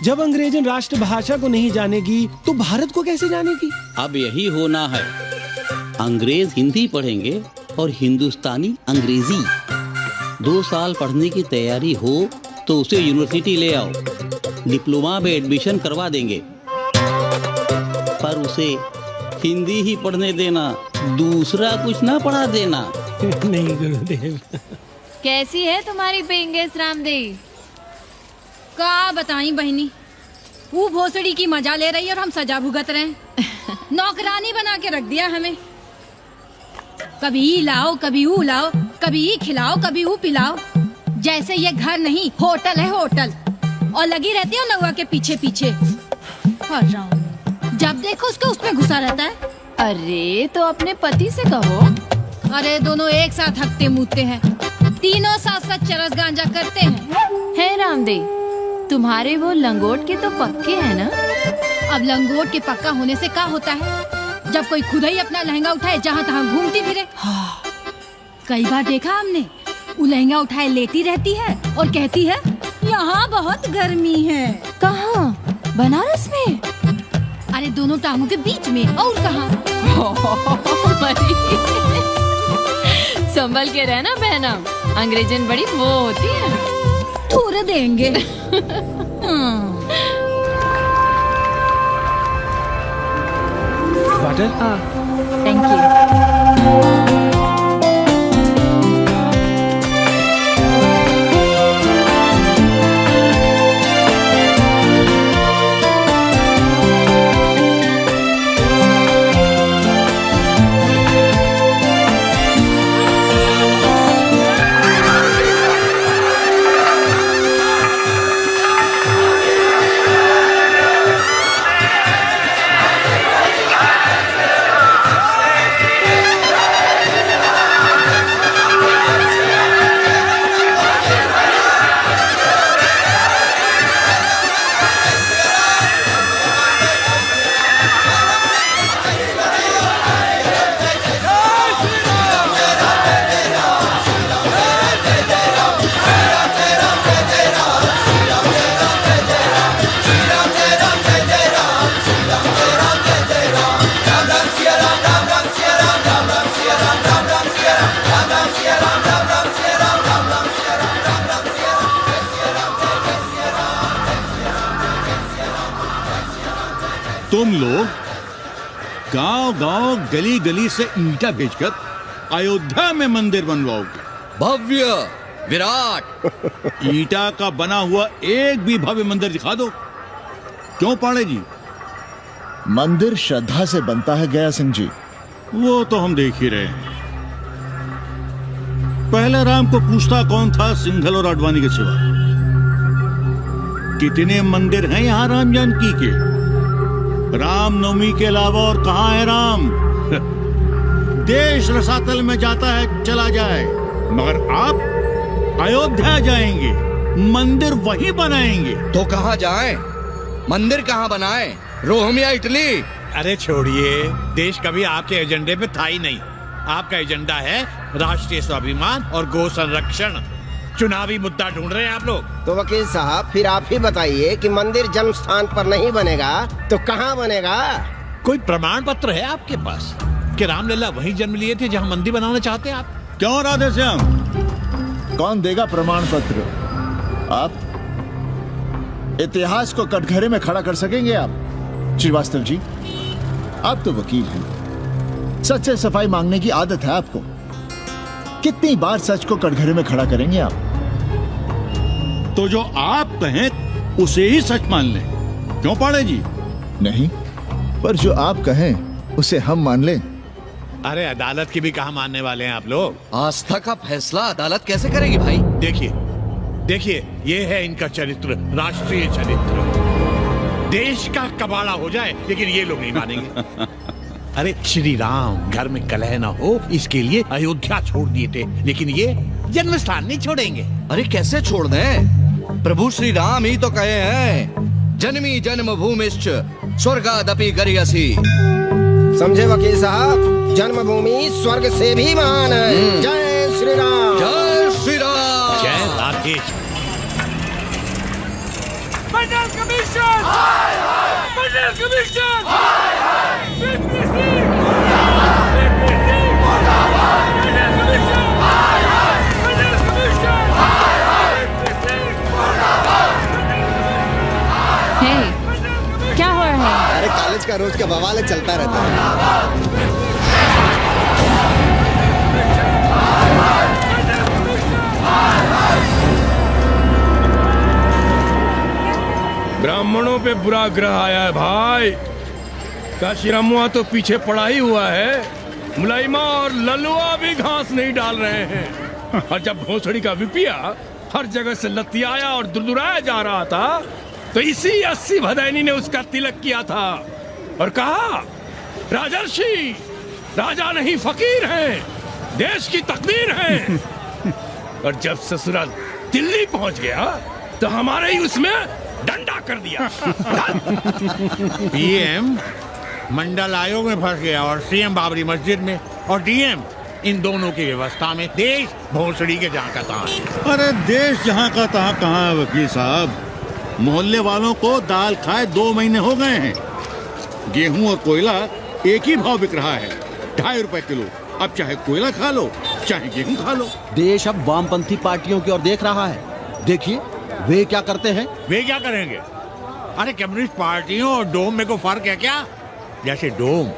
जब अंग्रेजन राष्ट्रभाषा को नहीं जानेगी तो भारत को कैसे जानेगी? अब यही होना है। अंग्रेज हिंदी पढ़ेंगे और हिंदुस्तानी अंग्रेजी। 2 साल पढ़ने की तैयारी हो तो उसे यूनिवर्सिटी ले आओ, डिप्लोमा में एडमिशन करवा देंगे। पर उसे हिंदी ही पढ़ने देना, दूसरा कुछ ना पढ़ा देना। नहीं गुरुदेव। कैसी है तुम्हारी पेइंग गेस्ट रामदेव? का बताई बहनी, वो भोसड़ी की मजा ले रही है और हम सजा भुगत रहे हैं। नौकरानी बना के रख दिया हमें। कभी ई लाओ, कभी ऊ लाओ, कभी ई खिलाओ, कभी ऊ पिलाओ। जैसे ये घर नहीं होटल है, होटल। और लगी रहती है नौवा के पीछे पीछे। जब देखो उसको उसमें घुसा रहता है। अरे तो अपने पति से कहो। अरे दोनों एक साथ हकते मूतते हैं, तीनों साथ साथ चरस गांजा करते हैं। है रामदेव, तुम्हारे वो लंगोट के तो पक्के हैं ना? अब लंगोट के पक्का होने से क्या होता है, जब कोई खुद ही अपना लहंगा उठाए जहाँ तहाँ घूमती फिरे। कई बार देखा हमने, वो लहंगा उठाए लेती रहती है और कहती है यहाँ बहुत गर्मी है। कहाँ? बनारस में? अरे दोनों टांगों के बीच में। और कहाँ? संभल के रहना बहना, अंग्रेजन बड़ी वो होती है। थोड़े देंगे। वाटर? Thank you. तुम लोग गांव-गांव, गली-गली से ईंटा भेजकर अयोध्या में मंदिर बनवाओगे। भव्य, विराट। ईंटा का बना हुआ एक भी भव्य मंदिर दिखा दो। क्यों पाड़े जी? मंदिर श्रद्धा से बनता है गया सिंह जी। वो तो हम देख ही रहे हैं। पहले राम को पूछता कौन था सिंघल और आडवाणी के सिवा? कितने मंदिर हैं यहाँ राम जानकी के? रामनवमी के अलावा और कहाँ है राम? देश रसातल में जाता है चला जाए, मगर आप अयोध्या जाएंगे, मंदिर वहीं बनाएंगे। तो कहाँ जाएं? मंदिर कहाँ बनाए, रोम या इटली? अरे छोड़िए, देश कभी आपके एजेंडे पे था ही नहीं। आपका एजेंडा है राष्ट्रीय स्वाभिमान और गौ संरक्षण। चुनावी मुद्दा ढूंढ रहे हैं आप लोग। तो वकील साहब फिर आप ही बताइए कि मंदिर जन्म स्थान पर नहीं बनेगा तो कहाँ बनेगा? कोई प्रमाण पत्र है आपके पास कि रामलला वहीं जन्म लिए थे जहाँ मंदिर बनाना चाहते हैं आप? क्यों राधे श्याम? कौन देगा प्रमाण पत्र? आप इतिहास को कटघरे में खड़ा कर सकेंगे आप? श्रीवास्तव जी, आप तो वकील हैं, सच से सफाई मांगने की आदत है आपको। कितनी बार सच को कटघरे में खड़ा करेंगे आप? तो जो आप कहें उसे ही सच मान लें, क्यों पाड़े जी? नहीं, पर जो आप कहें उसे हम मान लें। अरे अदालत की भी कहा मानने वाले हैं आप लोग? आस्था का फैसला अदालत कैसे करेगी भाई? देखिए देखिए, ये है इनका चरित्र, राष्ट्रीय चरित्र। देश का कबाड़ा हो जाए लेकिन ये लोग नहीं मानेंगे। अरे श्री राम घर में कलह ना हो इसके लिए अयोध्या छोड़ दिए थे, लेकिन ये जन्म स्थान नहीं छोड़ेंगे। अरे कैसे छोड़ दें? प्रभु श्री राम ही तो कहे हैं, जन्मी जन्म भूमिश्च स्वर्गादपि गरियसी। समझे वकील साहब, जन्मभूमि स्वर्ग से भी महान है। जय श्री राम। जय श्री राम। जय राधेश। मंडल कमीशन, मंडल कमीशन, क्या हो रहा है? अरे कॉलेज का रोज का बवाल चलता रहता है। ब्राह्मणों पे बुरा ग्रह आया है भाई। काशीरामुआ तो पीछे पड़ा ही हुआ है, मुलाइमा और ललुआ भी घास नहीं डाल रहे हैं। और जब भोसड़ी का विपिया हर जगह से लतियाया और दुरदुराया जा रहा था तो इसी 80 भदैनी ने उसका तिलक किया था और कहा, राजर्षि राजा नहीं फकीर हैं, देश की तकदीर हैं। और जब ससुरा दिल्ली पहुंच गया तो हमारे ही उसमें डंडा कर दिया। पीएम मंडल आयोग में फंस गया और सीएम बाबरी मस्जिद में, और डीएम इन दोनों की व्यवस्था में देश भोसड़ी के जहाँ का तहाँ है। अरे देश जहाँ का तहाँ कहाँ है वकील साहब? मोहल्ले वालों को दाल खाए 2 महीने हो गए हैं। गेहूं और कोयला एक ही भाव बिक रहा है, 2.5 रुपए किलो। अब चाहे कोयला खा लो चाहे गेहूं खा लो। देश अब वामपंथी पार्टियों की ओर देख रहा है। देखिए वे क्या करते हैं। वे क्या करेंगे? अरे कम्युनिस्ट पार्टियों और डोम में को फर्क है क्या? जैसे डोम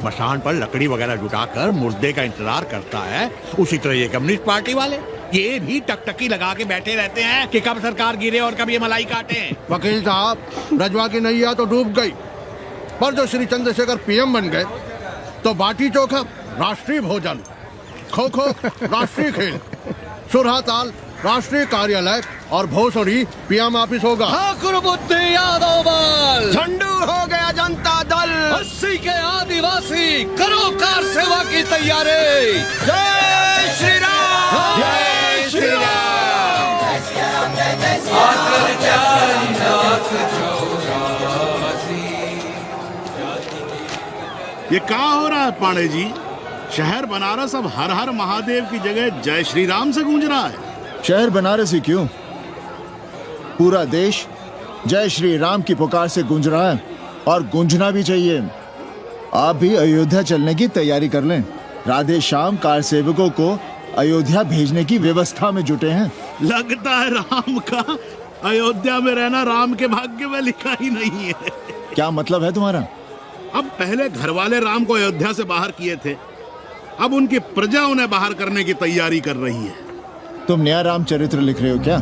मसान पर लकड़ी वगैरह जुटाकर मुर्दे का इंतजार करता है, उसी तरह ये कम्युनिस्ट पार्टी वाले ये भी टकटकी लगा के बैठे रहते हैं कि कब सरकार गिरे और कब ये मलाई काटे। वकील साहब, रजवा की नैया तो डूब गई, पर जो श्री चंद्रशेखर पीएम बन गए तो बाटी चोखा राष्ट्रीय भोजन, खो खो राष्ट्रीय खेल, सुरहा ताल राष्ट्रीय कार्यालय और भोसड़ी पीएम ऑफिस होगा। ठाकुर बुद्धि यादव बल, झंडू हो गया जनता दल, 80 के आदिवासी करो कार सेवा की तैयारी। जय श्री राम। जय श्री राम। ये क्या हो रहा है पांडे जी? शहर बनारस अब हर हर महादेव की जगह जय श्री राम से गूंज रहा है। शहर बनारस ही क्यों, पूरा देश जय श्री राम की पुकार से गूंज रहा है और गूंजना भी चाहिए। आप भी अयोध्या चलने की तैयारी कर लें। राधे श्याम कार सेवकों को अयोध्या भेजने की व्यवस्था में जुटे हैं। लगता है राम का अयोध्या में रहना राम के भाग्य में लिखा ही नहीं है। क्या मतलब है तुम्हारा? अब पहले घर वाले राम को अयोध्या से बाहर किए थे, अब उनकी प्रजा उन्हें बाहर करने की तैयारी कर रही है। तुम नया राम चरित्र लिख रहे हो क्या?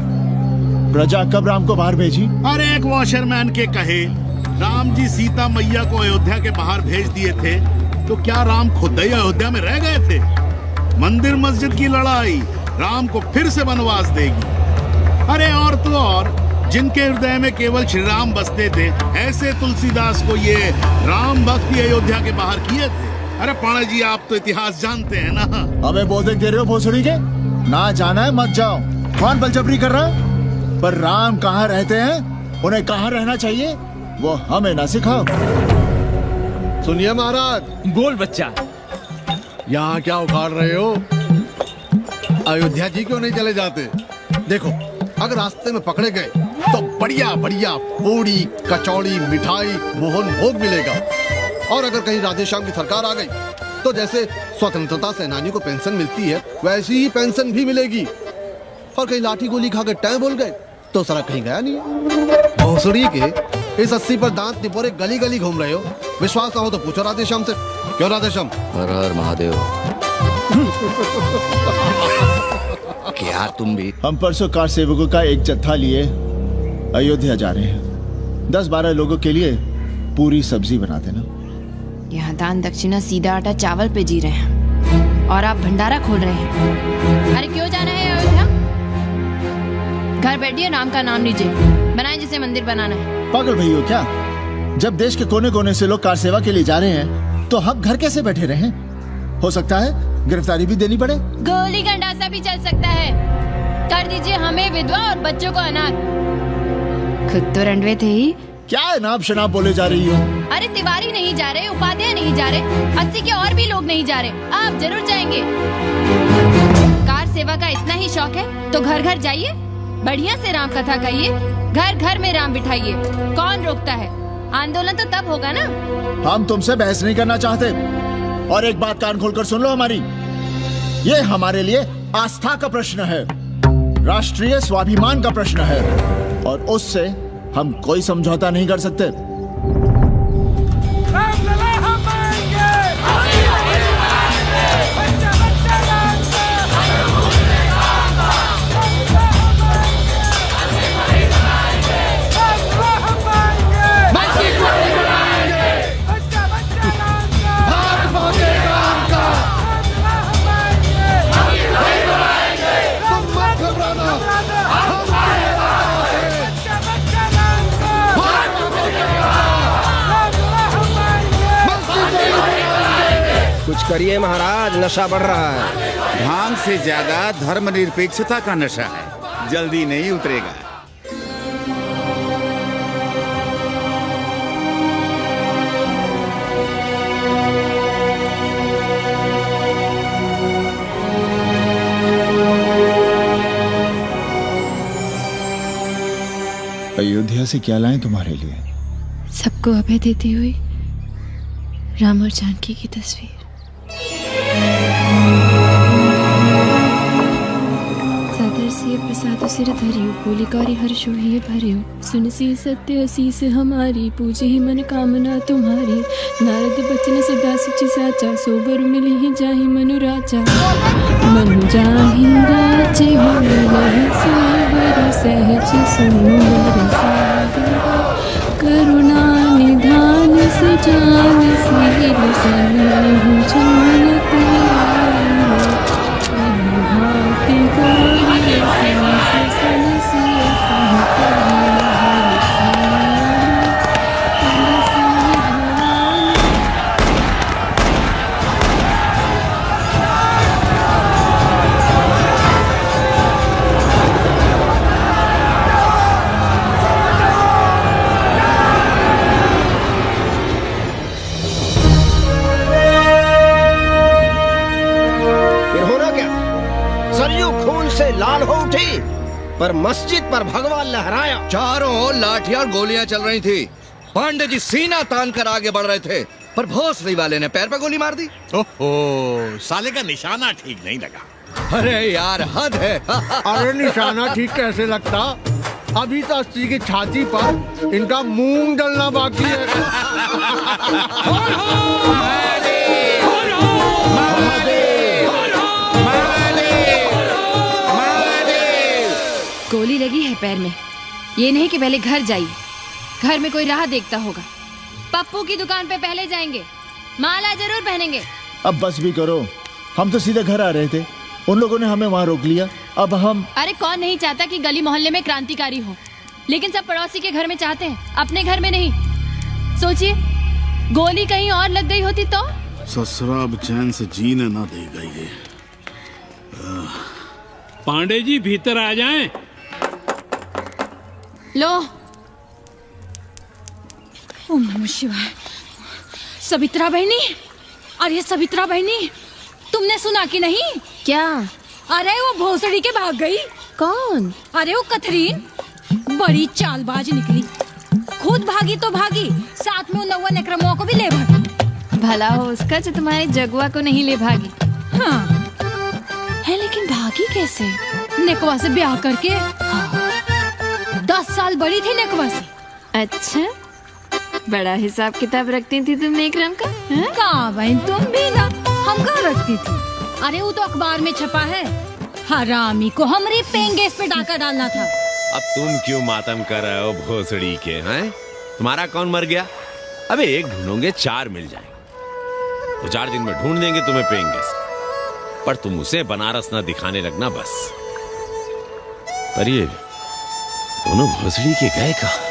प्रजा कब राम को बाहर भेजी? अरे एक वॉशरमैन के कहे राम जी सीता मैया को अयोध्या के बाहर भेज दिए थे, तो क्या राम खुद ही अयोध्या में रह गए थे? मंदिर मस्जिद की लड़ाई राम को फिर से वनवास देगी। अरे और तो और, जिनके हृदय में केवल श्री राम बसते थे, ऐसे तुलसीदास को ये राम भक्त अयोध्या के बाहर किए थे। अरे पाणा जी, आप तो इतिहास जानते हैं ना। अबे बोलते दे रहे हो भोसड़ी के? ना जाना है मत जाओ। कौन बलजबरी कर रहा है? पर राम कहाँ रहते हैं, उन्हें कहाँ रहना चाहिए, वो हमें ना सिखाओ। सुनिए महाराज। बोल बच्चा। यहाँ क्या उखाड़ रहे हो? अयोध्या जी क्यों नहीं चले जाते? देखो, अगर रास्ते में पकड़े गए तो बढ़िया बढ़िया पूड़ी, कचौड़ी, मिठाई, मोहन भोग मिलेगा। और अगर कहीं राधे श्याम की सरकार आ गई तो जैसे स्वतंत्रता सेनानियों को पेंशन मिलती है वैसी ही पेंशन भी मिलेगी। और कहीं लाठी गोली खा के टैं बोल गए तो सड़क कहीं गया नहीं। भोसड़ी के इस 80 पर दांत निपोरे गली गली घूम रहे हो। विश्वास ना हो तो पूछो राधे श्याम से। क्यों राधे श्याम? हर हर महादेव। क्या तुम भी? हम परसों कार सेवकों का एक जत्था लिए अयोध्या जा रहे हैं। 10-12 लोगों के लिए पूरी सब्जी बना देना। यहाँ दान दक्षिणा सीधा आटा चावल पे जी रहे हैं और आप भंडारा खोल रहे हैं। अरे क्यों जाना है अयोध्या? घर बैठिए, राम का नाम लीजिए, बनाए जिसे मंदिर बनाना है। पागल भई हो क्या? जब देश के कोने कोने से लोग कार सेवा के लिए जा रहे हैं तो हम घर कैसे बैठे रहें? हो सकता है गिरफ्तारी भी देनी पड़े। गोली गंडासा भी चल सकता है। कर दीजिए हमें विधवा और बच्चों को अनाथ। खुद तो रंडवे थे ही। क्या अनाप शनाप बोले जा रही हो? अरे तिवारी नहीं जा रहे, उपाध्याय नहीं जा रहे, 80 के और भी लोग नहीं जा रहे। आप जरूर जाएंगे। कार सेवा का इतना ही शौक है तो घर घर जाइए, बढ़िया से राम कथा कहिए, घर घर में राम बिठाइए। कौन रोकता है? आंदोलन तो तब होगा ना। हम तुमसे बहस नहीं करना चाहते। और एक बात कान खोलकर सुन लो हमारी, ये हमारे लिए आस्था का प्रश्न है, राष्ट्रीय स्वाभिमान का प्रश्न है, और उससे हम कोई समझौता नहीं कर सकते। कुछ करिए महाराज, नशा बढ़ रहा है। भांग से ज्यादा धर्मनिरपेक्षता का नशा है, जल्दी नहीं उतरेगा। अयोध्या से क्या लाएं तुम्हारे लिए? सबको अभय देती हुई राम और जानकी की तस्वीर। सादर से प्रसाद सिर धरियो, बोली गौरी हर्षो ही भरियो, सुनसी सत्य असीस हमारी, पूजे ही मन कामना तुम्हारी। नारद बचन सदा सची साचा, सोबर मिली ही जाहि मनु राजा। मनु जाहि राजे हो मिलहि सोबर, सहज सुंदर सागर। करुणा निधान सुजान शील सन्निधि जानत भांति गौरी सहस सनसिय लाल हो उठी, पर मस्जिद पर भगवा लहराया। चारों ओर लाठियां और गोलियां चल रही थी। पांडे जी सीना तान कर आगे बढ़ रहे थे, पर भोसड़ी वाले ने पैर पे गोली मार दी। ओहो, साले का निशाना ठीक नहीं लगा। अरे यार हद है। अरे निशाना ठीक कैसे लगता? अभी तो 80 की छाती पर इनका मूंग डलना बाकी है। गोली लगी है पैर में, ये नहीं कि पहले घर जाइए, घर में कोई राह देखता होगा। पप्पू की दुकान पे पहले जाएंगे, माला जरूर पहनेंगे। अब बस भी करो, हम तो सीधे घर आ रहे थे, उन लोगों ने हमें वहाँ रोक लिया। अब हम अरे कौन नहीं चाहता कि गली मोहल्ले में क्रांतिकारी हो, लेकिन सब पड़ोसी के घर में चाहते हैं, अपने घर में नहीं। सोचिए, गोली कहीं और लग गई होती तो? ससुरा अब चैन से जीने ना देगा ये। पांडे जी भीतर आ जाएं। लो, ओम नमः शिवाय। सवित्रा बहनी, अरे सवित्रा बहनी, तुमने सुना कि नहीं? क्या? अरे वो भोसड़ी के भाग गई। कौन? अरे वो कथरीन, बड़ी चालबाज निकली। खुद भागी तो भागी, साथ में उन 9 नक्रमों को भी ले भागी। भला हो उसका जो तुम्हारे जगुआ को नहीं ले भागी। हाँ है, लेकिन भागी कैसे? नेकवा से ब्याह करके। हाँ। 10 साल बड़ी थी नेकवा से। अच्छा, बड़ा हिसाब किताब रखती थी तुम नेकरम का? कहाँ बहन, तुम भी ना, हम कहाँ रखती थी। अरे वो तो अखबार में छपा है। हरामी को हमारी पेंगेस पे डाका डालना था। अब तुम क्यों मातम कर रहे हो भोसड़ी के? हैं? तुम्हारा कौन मर गया? अबे एक ढूंढोगे 4 मिल जाएंगे। 2-4 दिन में ढूंढ देंगे तुम्हें पेंगे से। पर तुम उसे बनारस ना दिखाने लगना बस। पर ये दोनों भोसड़ी के गए कहाँ?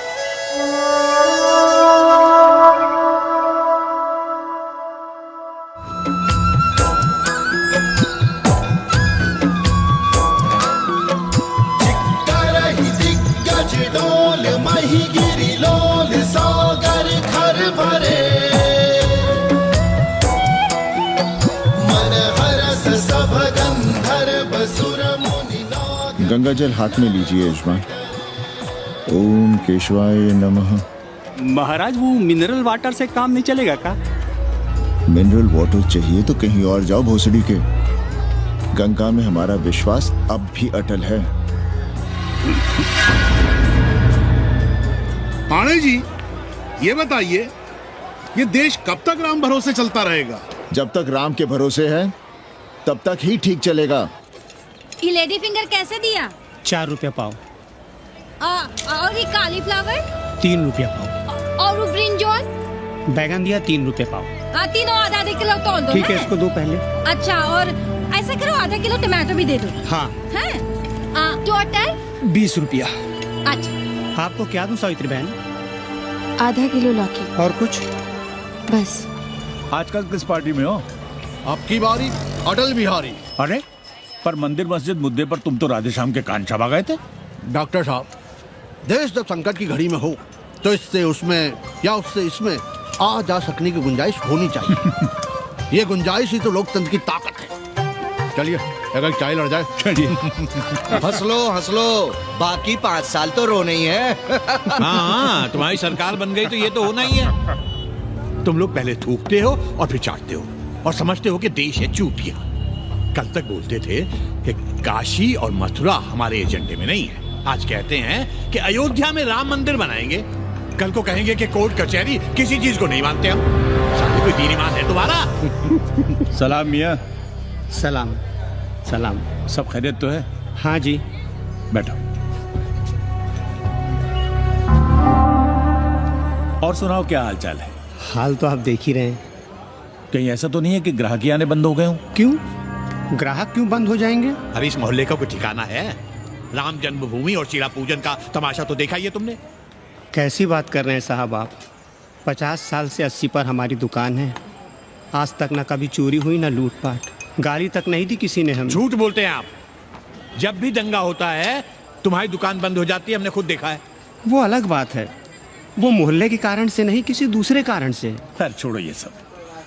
गंगा जल हाथ में लीजिए यजमान। ओम केशवाय नमः। महाराज वो मिनरल वाटर से काम नहीं चलेगा का? मिनरल वाटर चाहिए तो कहीं और जाओ भोसड़ी के। गंगा में हमारा विश्वास अब भी अटल है। पाणे जी, ये बताइए, ये देश कब तक राम भरोसे चलता रहेगा? जब तक राम के भरोसे है तब तक ही ठीक चलेगा। ये लेडी फिंगर कैसे दिया? 4 रुपया पाव। और ये कालीफ्लावर? 3 रुपया पाव। और वो ब्रिंजॉल? बैगन दिया 3 रुपये पाव। तीनों आधा किलो तोल दो। ठीक है, इसको दो पहले। अच्छा, और ऐसा करो आधा किलो टमाटो भी दे दो। हाँ। टोटल 20 रुपया। अच्छा, आपको क्या दूं सावित्री बहन? आधा किलो लौकी। और कुछ? बस। आजकल किस पार्टी में हो? आपकी बारी अटल बिहारी। अरे पर मंदिर मस्जिद मुद्दे पर तुम तो राधे श्याम के कान चबा गए थे। डॉक्टर साहब, देश जब संकट की घड़ी में हो तो इससे उसमें या उससे इसमें आ जा सकने की गुंजाइश होनी चाहिए। ये गुंजाइश ही तो लोकतंत्र की ताकत है। चलिए अगर चाय लड़ जाए। चलिए। हंस लो, बाकी 5 साल तो रोने ही है। हाँ, तुम्हारी सरकार बन गई तो ये तो होना ही है। तुम लोग पहले थूकते हो और फिर चाटते हो और समझते हो कि देश है चूतिया। कल तक बोलते थे कि काशी और मथुरा हमारे एजेंडे में नहीं है। आज कहते हैं कि अयोध्या में राम मंदिर बनाएंगे। कल को कहेंगे कि कोर्ट कचहरी किसी चीज को नहीं मानते हम। साले कोई दीन ईमान है तुम्हारा? सलाम मियाँ। सलाम। सलाम। सब खैरियत तो है? हाँ जी। बैठो। और सुनाओ, क्या हाल चाल है? हाल तो आप देख ही रहे हैं। कहीं ऐसा तो नहीं है कि ग्राहक आने बंद हो गए हो? क्यों? ग्राहक क्यों बंद हो जाएंगे? अरे इस मोहल्ले का कोई ठिकाना है? राम जन्मभूमि और शीला पूजन का तमाशा तो देखा ही है तुमने। कैसी बात कर रहे हैं साहब आप? 50 साल से 80 पर हमारी दुकान है। आज तक ना कभी चोरी हुई ना लूटपाट। गाली तक नहीं दी किसी ने हमें। झूठ बोलते हैं आप। जब भी दंगा होता है तुम्हारी दुकान बंद हो जाती है, हमने खुद देखा है। वो अलग बात है, वो मोहल्ले के कारण से नहीं, किसी दूसरे कारण से। खैर छोड़ो ये सब।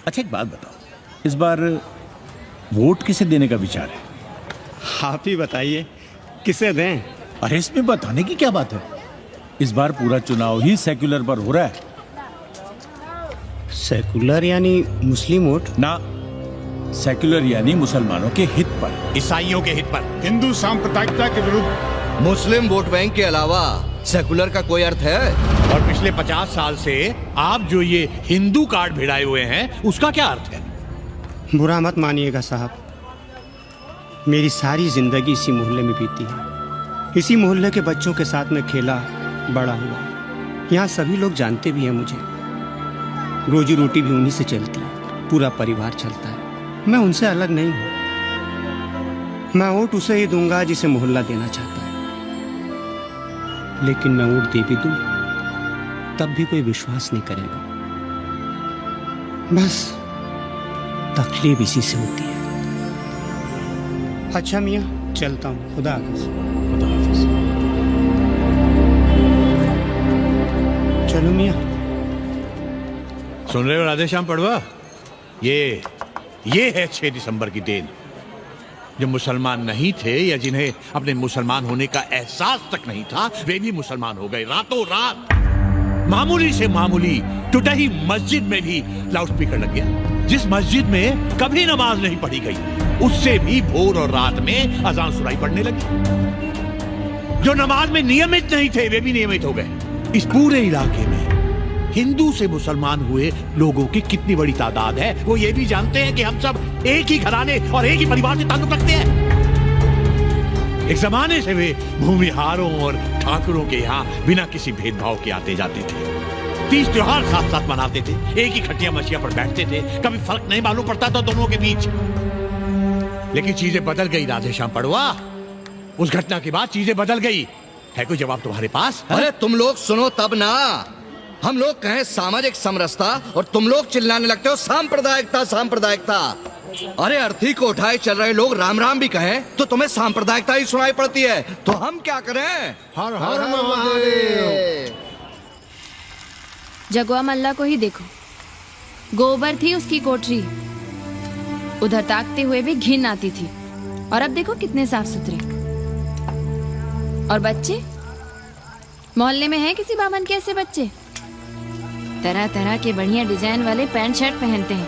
अच्छा एक बात बताओ, इस बार वोट किसे देने का विचार है? आप ही बताइए, किसे दें? अरे इसमें बताने की क्या बात है? इस बार पूरा चुनाव ही सेक्युलर पर हो रहा है। सेक्युलर यानी मुस्लिम वोट? ना, सेक्युलर यानी मुसलमानों के हित पर, ईसाइयों के हित पर, हिंदू सांप्रदायिकता के विरुद्ध। मुस्लिम वोट बैंक के अलावा सेकुलर का कोई अर्थ है? और पिछले 50 साल से आप जो ये हिंदू कार्ड भिड़ाए हुए हैं उसका क्या अर्थ है? बुरा मत मानिएगा साहब, मेरी सारी जिंदगी इसी मोहल्ले में बीती है। इसी मोहल्ले के बच्चों के साथ में खेला बड़ा हुआ। यहाँ सभी लोग जानते भी हैं मुझे। रोजी रोटी भी उन्हीं से चलती है, पूरा परिवार चलता है। मैं उनसे अलग नहीं हूँ। मैं वोट उसे ही दूंगा जिसे मोहल्ला देना चाहता है। लेकिन मैं वोट दे भी दूं तब भी कोई विश्वास नहीं करेगा। बस तकलीफ इसी से होती है। अच्छा मियाँ, चलता हूँ। खुदा हाफिज। खुदा हाफिज। चलो मियाँ। सुन रहे हो राधेश्याम पड़वा? ये है 6 दिसंबर की देन। जो मुसलमान नहीं थे या जिन्हें अपने मुसलमान होने का एहसास तक नहीं था, वे भी मुसलमान हो गए रातों रात। मामूली से मामूली टूटी मस्जिद में भी लाउडस्पीकर लग गया। जिस मस्जिद में कभी नमाज नहीं पढ़ी गई, उससे भी भोर और रात में अजान सुनाई पड़ने लगी। जो नमाज में नियमित नहीं थे, वे भी नियमित हो गए। इस पूरे इलाके में हिंदू से मुसलमान हुए लोगों की कितनी बड़ी तादाद है, वो ये भी जानते हैं कि हम सब एक ही घराने और एक ही परिवार से ताल्लुक रखते हैं। एक जमाने से वे भूमिहारों और ठाकुरों के यहाँ बिना किसी भेदभाव के आते जाते थे। 30 त्योहार साथ साथ मनाते थे, एक ही खटिया मछिया पर बैठते थे, कभी फर्क नहीं मालूम पड़ता था दोनों के बीच। लेकिन चीजें बदल गई राधेश्याम पड़वा। उस घटना के बाद चीजें बदल गई। है कोई जवाब तुम्हारे पास? अरे तुम लोग सुनो तब ना। हम लोग कहें सामाजिक समरसता और तुम लोग चिल्लाने लगते हो सांप्रदायिकता सांप्रदायिकता। अरे अर्थी को उठाए चल रहे लोग राम राम भी कहें तो तुम्हें सांप्रदायिकता ही सुनाई पड़ती है। तो हम क्या करें? हर हर महादेव। जगुआ मल्ला को ही देखो, गोबर थी उसकी कोठरी, उधर ताकते हुए भी घिन आती थी, और अब देखो कितने साफ सुथरे। और बच्चे, मोहल्ले में हैं किसी बामन के ऐसे बच्चे? तरह तरह के बढ़िया डिजाइन वाले पैंट शर्ट पहनते हैं।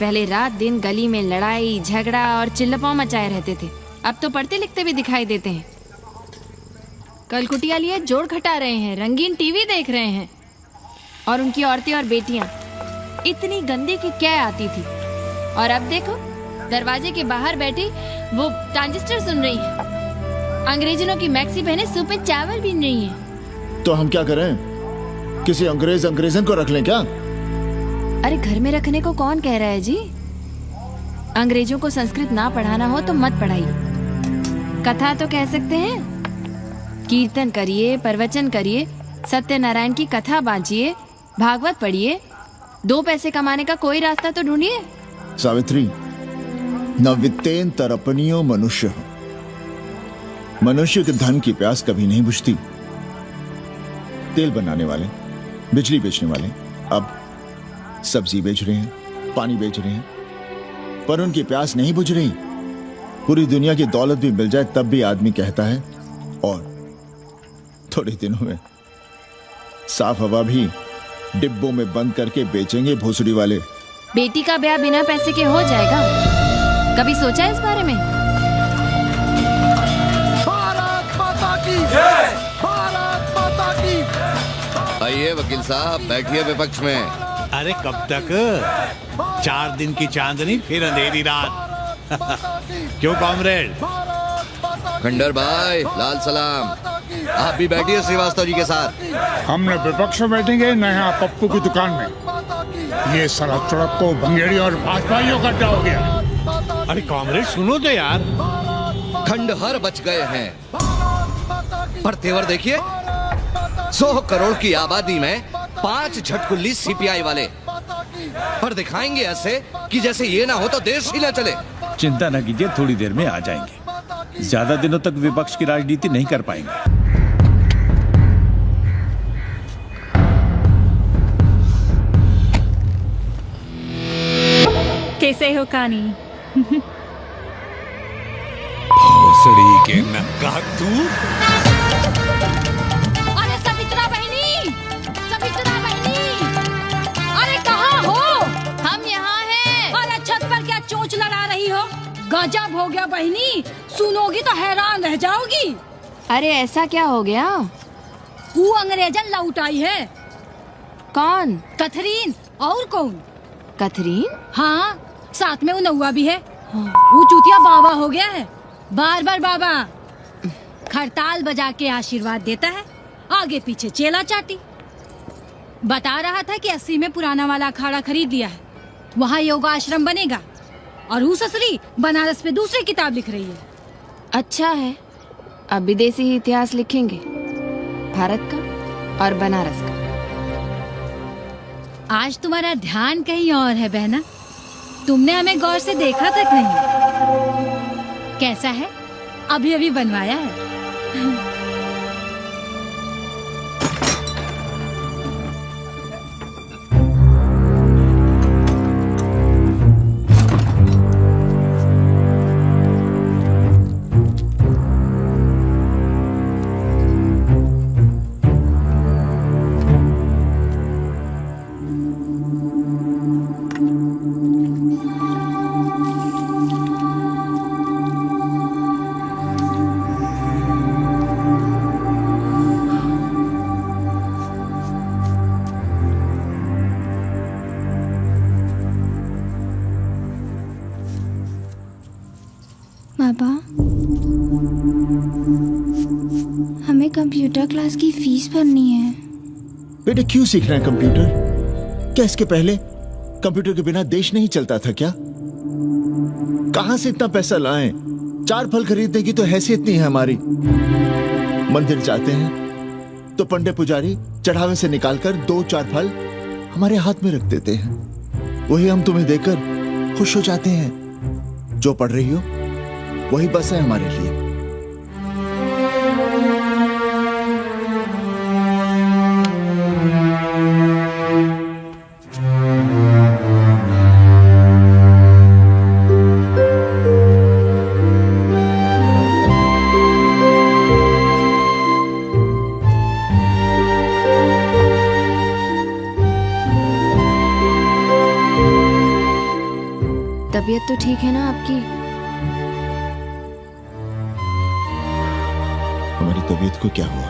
पहले रात दिन गली में लड़ाई झगड़ा और चिल्लपाव मचाए रहते थे, अब तो पढ़ते लिखते भी दिखाई देते हैं। कल कुटिया लिए जोड़ घटा रहे हैं, रंगीन टीवी देख रहे हैं, और उनकी औरतें और बेटियां इतनी गंदी की क्या आती थी, और अब देखो दरवाजे के बाहर बैठी वो ट्रांजिस्टर सुन रही है, अंग्रेजनों की मैक्सी पहने सूप में चावल भी नहीं है। तो हम क्या करें? किसी अंग्रेजन को रख लें क्या? अरे घर में रखने को कौन कह रहा है जी? अंग्रेजों को संस्कृत ना पढ़ाना हो तो मत पढ़ाइए। कथा तो कह सकते हैं, कीर्तन करिए, प्रवचन करिए, सत्यनारायण की कथा बांचिए, भागवत पढ़िए, 2 पैसे कमाने का कोई रास्ता तो ढूंढिए। सावित्री, न वित्तेन तरपनियो मनुष्य। मनुष्य के धन की प्यास कभी नहीं बुझती। तेल बनाने वाले, बिजली बेचने वाले अब सब्जी बेच रहे हैं, पानी बेच रहे हैं, पर उनकी प्यास नहीं बुझ रही। पूरी दुनिया की दौलत भी मिल जाए तब भी आदमी कहता है, और थोड़े दिनों में साफ हवा भी डिब्बों में बंद करके बेचेंगे भोसड़ी वाले। बेटी का ब्याह बिना पैसे के हो जाएगा? कभी सोचा इस बारे में? भारत माता की जय! भारत माता की। आइए वकील साहब, बैठिए विपक्ष में। अरे कब तक? 4 दिन की चांदनी फिर अंधेरी रात। क्यों कॉमरेड? खंडर भाई, लाल सलाम। आप भी बैठिए श्रीवास्तव जी के साथ। हमने विपक्ष में बैठेंगे न यहाँ पप्पू की दुकान में। ये सड़क सड़क को भंगेड़ी और भाजपाइयों का अड्डा हो गया। अरे कॉमरेड सुनो तो यार। खंडहर बच गए हैं, पर तेवर देखिए, 100 करोड़ की आबादी में 5 झटकुल्ली सीपीआई वाले, पर दिखाएंगे ऐसे कि जैसे ये ना हो तो देश ही ना चले। चिंता न कीजिए, थोड़ी देर में आ जाएंगे। ज्यादा दिनों तक विपक्ष की राजनीति नहीं कर पाएंगे। कैसे हो कानी? भोसड़ी के नक्का तू। अरे सवित्रा बहनी, सवित्रा बहनी, अरे कहाँ हो? हम यहाँ हैं। अरे छत पर क्या चोंच लड़ा रही हो? गजब हो गया बहनी, सुनोगी तो हैरान रह जाओगी। अरे ऐसा क्या हो गया? वो अंग्रेजन लौट आई है। कौन? कथरीन। और कौन? कथरीन? हाँ, साथ में वो नौआ भी है। वो चूतिया बाबा हो गया है, बार बार बाबा। खड़ताल बजा के आशीर्वाद देता है, आगे पीछे चेला चाटी। बता रहा था कि 80 में पुराना वाला अखाड़ा खरीद लिया है, वहाँ योगा आश्रम बनेगा, और वो ससुरी बनारस में दूसरी किताब लिख रही है। अच्छा है, अब विदेशी ही इतिहास लिखेंगे, भारत का और बनारस का। आज तुम्हारा ध्यान कहीं और है बहना, तुमने हमें गौर से देखा तक नहीं। कैसा है? अभी अभी बनवाया है। कंप्यूटर क्लास की फीस भरनी है। बेटे क्यों सीखना है कंप्यूटर? क्या इसके पहले कंप्यूटर के बिना देश नहीं चलता था क्या? कहां से इतना पैसा लाएं? 4 फल खरीदने की तो हैसियत नहीं है हमारी। मंदिर जाते हैं तो पंडे पुजारी चढ़ावे से निकालकर 2-4 फल हमारे हाथ में रख देते हैं। वही हम तुम्हें देकर खुश हो जाते हैं। जो पढ़ रही हो वही बस है हमारे लिए। तबीयत तो ठीक है ना आपकी? हमारी तबीयत को क्या हुआ?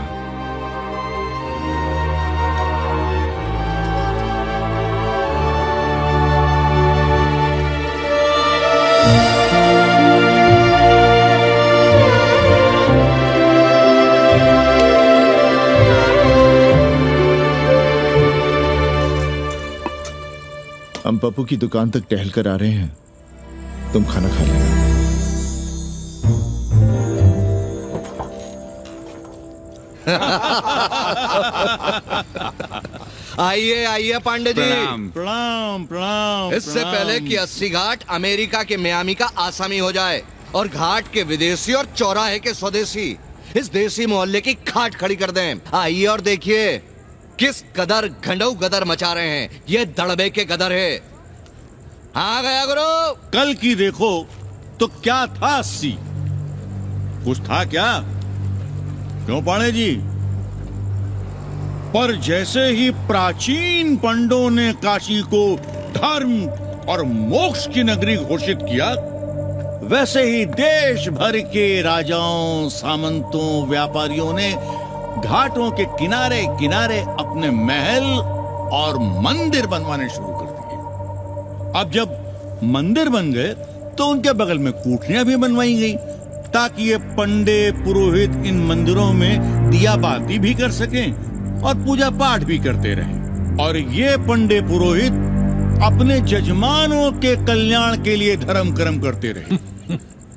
हम पप्पू की दुकान तक टहल कर आ रहे हैं, तुम खाना खा लेना। आइए आइए पांडे जी। प्रणाम। प्रणाम प्रणाम। इससे पहले कि 80 घाट अमेरिका के मियामी का आसामी हो जाए और घाट के विदेशी और चौराहे के स्वदेशी इस देसी मोहल्ले की खाट खड़ी कर दें, आइए और देखिए किस कदर गंडऊ गदर मचा रहे हैं। ये दड़बे के गदर है। हाँ गया गुरु। कल की देखो तो क्या था 80? कुछ था क्या? क्यों पांडे जी? पर जैसे ही प्राचीन पंडों ने काशी को धर्म और मोक्ष की नगरी घोषित किया, वैसे ही देश भर के राजाओं, सामंतों, व्यापारियों ने घाटों के किनारे किनारे अपने महल और मंदिर बनवाने शुरू कर दिए। अब जब मंदिर बन गए तो उनके बगल में कोठरियां भी बनवाई गई ताकि ये पंडे पुरोहित इन मंदिरों में दिया बाती भी कर सकें और पूजा पाठ भी करते रहें। और ये पंडे पुरोहित अपने जजमानों के कल्याण के लिए धर्म कर्म करते रहे।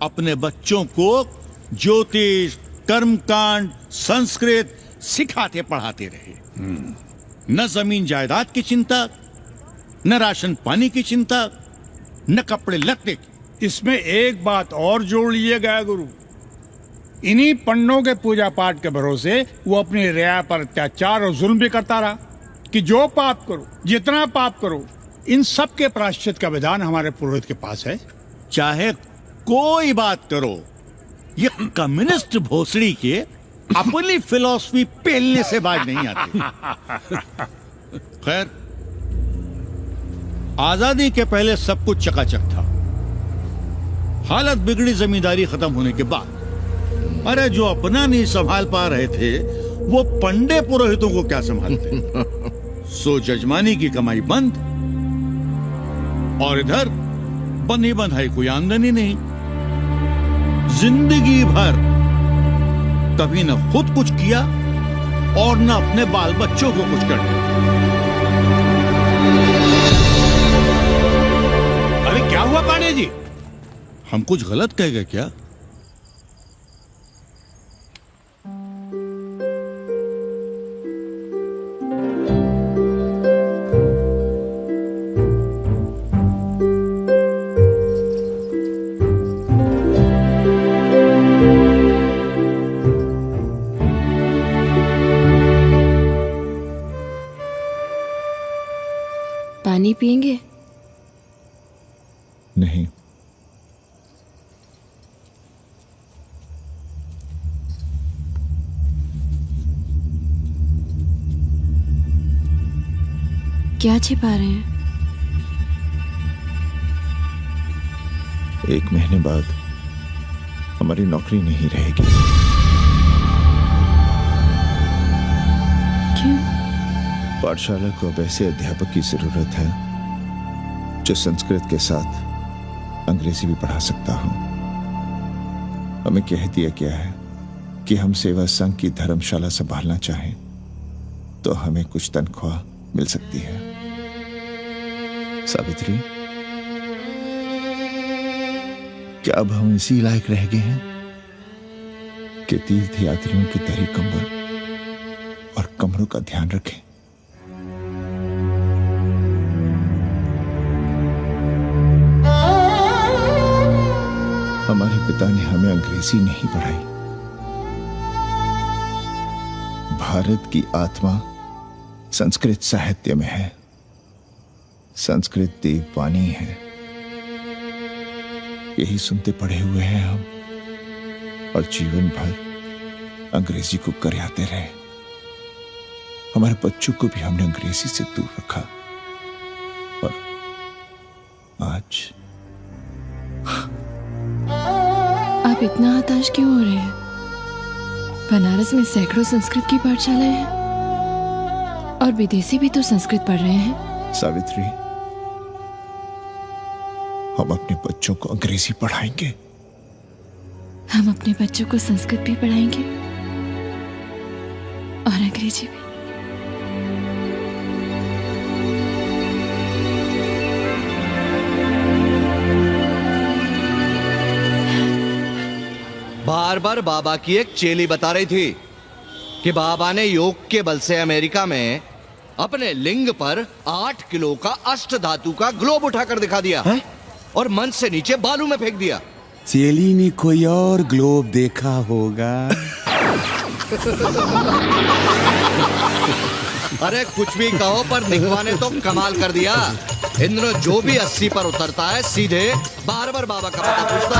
अपने बच्चों को ज्योतिष, कर्मकांड, संस्कृत सिखाते पढ़ाते रहे। न जमीन जायदाद की चिंता, न राशन पानी की चिंता, न कपड़े लत्ते की। इसमें एक बात और जोड़ लीजिएगा गुरु, इन्हीं पंडों के पूजा पाठ के भरोसे वो अपनी रिया पर अत्याचार और जुल्म भी करता रहा कि जो पाप करो, जितना पाप करो, इन सब के प्रायश्चित का विधान हमारे पुरोहित के पास है। चाहे कोई बात करो, ये कम्युनिस्ट भोसड़ी के अपनी फिलॉसफी पेलने से बाज नहीं आती। खैर, आजादी के पहले सब कुछ चकाचक था। हालत बिगड़ी जमींदारी खत्म होने के बाद। अरे जो अपना नहीं संभाल पा रहे थे वो पंडे पुरोहितों को क्या संभालते। सो जजमानी की कमाई बंद और इधर बंधी बंधाई कोई आमदनी नहीं। जिंदगी भर कभी न खुद कुछ किया और न अपने बाल बच्चों को कुछ कर दिया। अरे क्या हुआ पांडे जी? हम कुछ गलत कह गए क्या? पानी पिएंगे? नहीं। क्या छिपा रहे हैं? 1 महीने बाद हमारी नौकरी नहीं रहेगी। क्यों? पाठशाला को अब ऐसे अध्यापक की जरूरत है जो संस्कृत के साथ अंग्रेजी भी पढ़ा सकता हो। हमें कह दिया गया है कि हम सेवा संघ की धर्मशाला संभालना चाहें तो हमें कुछ तनख्वाह मिल सकती है। सावित्री, क्या अब हम इसी लायक रह गए हैं कि तीर्थ यात्रियों की दरी कंबल और कमरों का ध्यान रखें? हमारे पिता ने हमें अंग्रेजी नहीं पढ़ाई। भारत की आत्मा संस्कृत साहित्य में है, संस्कृत देववाणी है। यही सुनते पढ़े हुए हैं हम, और जीवन भर अंग्रेजी को करियाते रहे। हमारे बच्चों को भी हमने अंग्रेजी से दूर रखा, और आज आप इतना हताश क्यों हो रहे हैं? बनारस में सैकड़ों संस्कृत की पाठशालाएं हैं और विदेशी भी तो संस्कृत पढ़ रहे हैं। सावित्री, हम अपने बच्चों को अंग्रेजी पढ़ाएंगे। हम अपने बच्चों को संस्कृत भी पढ़ाएंगे और अंग्रेजी भी। बार बार बाबा की एक चेली बता रही थी कि बाबा ने योग के बल से अमेरिका में अपने लिंग पर 8 किलो का अष्ट धातु का ग्लोब उठाकर दिखा दिया है? और मंच से नीचे बालू में फेंक दिया। चेली ने कोई और ग्लोब देखा होगा। अरे कुछ भी कहो, पर निकवा ने तो कमाल कर दिया। इंद्र जो भी 80 पर उतरता है सीधे बार बार बाबा का पता पूछता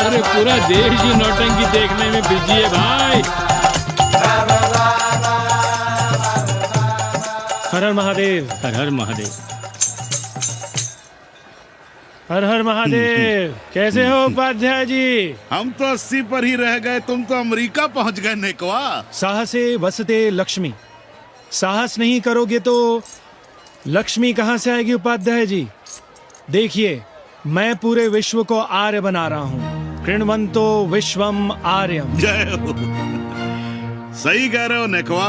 अरे पूरा देश ही नौटंकी देखने में बिजी है भाई। हर हर महादेव। हर हर महादेव। हर हर महादेव। कैसे हो उपाध्याय जी? हम तो 80 पर ही रह गए, तुम तो अमेरिका पहुंच गए नेकवा। साहसे वसते लक्ष्मी। साहस नहीं करोगे तो लक्ष्मी कहां से आएगी उपाध्याय जी? देखिए, मैं पूरे विश्व को आर्य बना रहा हूं। कृण्वन्तो विश्वम आर्यम। जय हो। सही कह रहे हो नेकवा।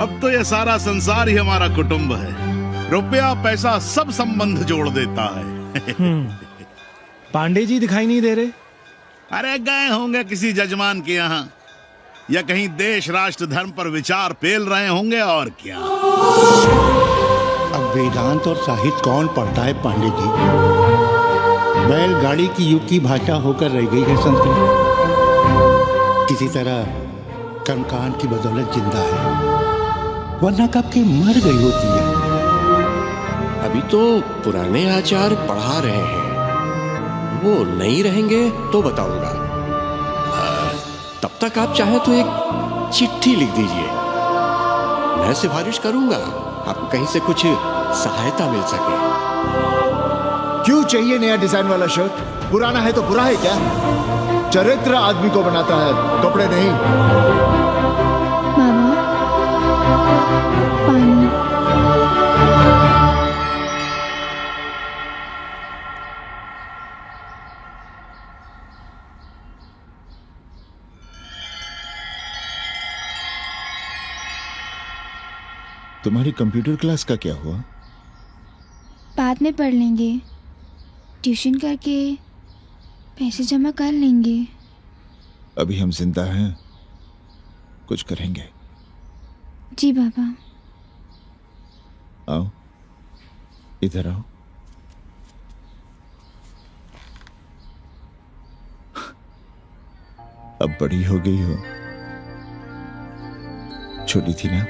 अब तो ये सारा संसार ही हमारा कुटुंब है। रुपया पैसा सब संबंध जोड़ देता है। पांडे जी दिखाई नहीं दे रहे? अरे गए होंगे किसी जजमान के यहाँ, या कहीं देश राष्ट्र धर्म पर विचार पेल रहे होंगे, और क्या। अब वेदांत और साहित्य कौन पढ़ता है पांडे जी? बैलगाड़ी की युग की भाषा होकर रह गई है संस्कृत। किसी तरह कर्मकांड की बदौलत जिंदा है, वरना कब के मर गई होती है। अभी तो पुराने आचार पढ़ा रहे हैं, वो नहीं रहेंगे तो बताऊंगा। तब तक आप चाहे तो एक चिट्ठी लिख दीजिए, मैं सिफारिश करूंगा आपको कहीं से कुछ सहायता मिल सके। क्यों चाहिए नया डिजाइन वाला शर्ट? पुराना है तो बुरा है क्या? चरित्र आदमी को बनाता है, कपड़े नहीं। मामा, पानी। तुम्हारी कंप्यूटर क्लास का क्या हुआ? बाद में पढ़ लेंगे, ट्यूशन करके पैसे जमा कर लेंगे। अभी हम जिंदा हैं, कुछ करेंगे। जी बाबा। आओ, इधर आओ। अब बड़ी हो गई हो, छोटी थी ना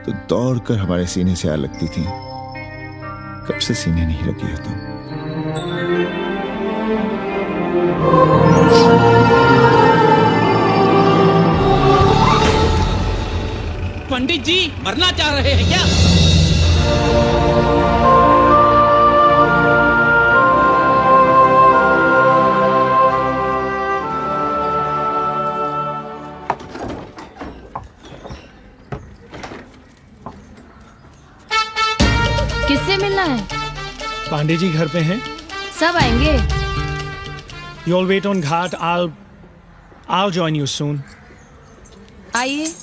तो दौड़कर हमारे सीने से आ लगती थी। कब से सीने नहीं लगी हो तुम? पंडित जी मरना चाह रहे हैं क्या? किससे मिलना है? पांडे जी घर पे हैं। सब आएंगे। You all wait on Ghat. I'll join you soon. आइए।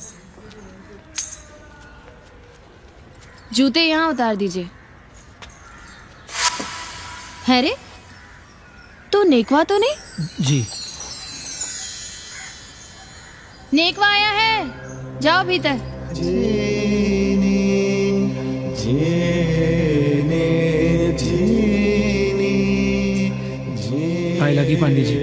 जूते यहाँ उतार दीजिए। है रे? तो नेकवा तो नहीं? जी। नेकवा आया है, जाओ भीतर। आए लगी पांडे जी।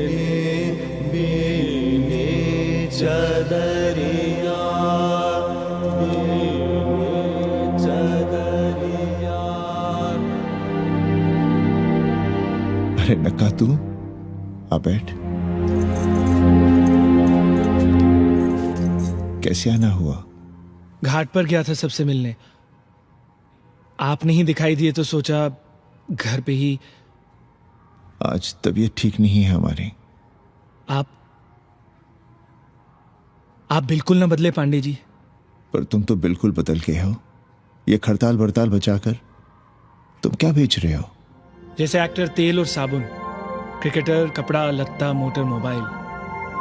अरे नक्का तू आ बैठ। कैसे आना हुआ? घाट पर गया था सबसे मिलने। आप नहीं दिखाई दिए तो सोचा घर पे ही। आज तबीयत ठीक नहीं है हमारी। आप बिल्कुल ना बदले पांडे जी। पर तुम तो बिल्कुल बदल गए हो। ये खड़ताल बड़ताल बचाकर तुम क्या बेच रहे हो? जैसे एक्टर तेल और साबुन, क्रिकेटर कपड़ा लत्ता मोटर मोबाइल,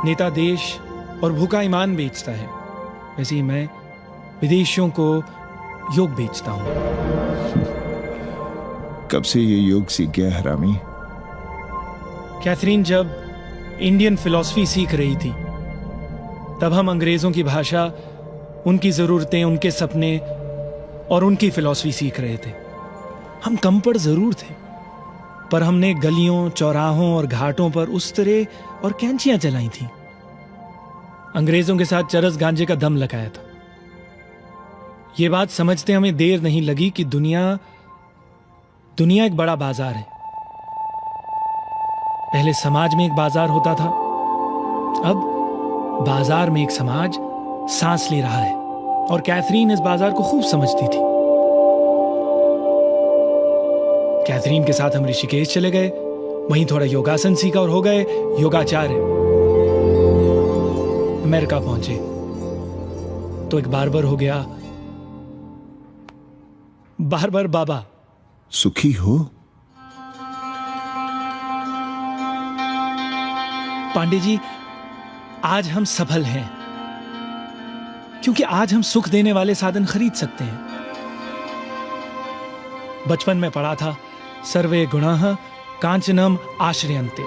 नेता देश और भूखा ईमान बेचता है, वैसे ही मैं विदेशियों को योग बेचता हूं। कब से ये योग सीख गया हरामी? कैथरीन जब इंडियन फिलॉसफी सीख रही थी तब हम अंग्रेजों की भाषा, उनकी जरूरतें, उनके सपने और उनकी फिलॉसफी सीख रहे थे। हम कम पढ़ जरूर थे, पर हमने गलियों, चौराहों और घाटों पर उस तरह और कैंचियां चलाई थी। अंग्रेजों के साथ चरस गांजे का दम लगाया था। ये बात समझते हमें देर नहीं लगी कि दुनिया एक बड़ा बाजार है। पहले समाज में एक बाजार होता था, अब बाजार में एक समाज सांस ले रहा है। और कैथरीन इस बाजार को खूब समझती थी। कैथरीन के साथ हम ऋषिकेश चले गए, वहीं थोड़ा योगासन सीखा और हो गए योगाचार्य। अमेरिका पहुंचे तो एक बार्बर हो गया, बार्बर बाबा। सुखी हो? पांडे जी, आज हम सफल हैं क्योंकि आज हम सुख देने वाले साधन खरीद सकते हैं। बचपन में पढ़ा था, सर्वे गुणाः कांचनम आश्रयन्ते।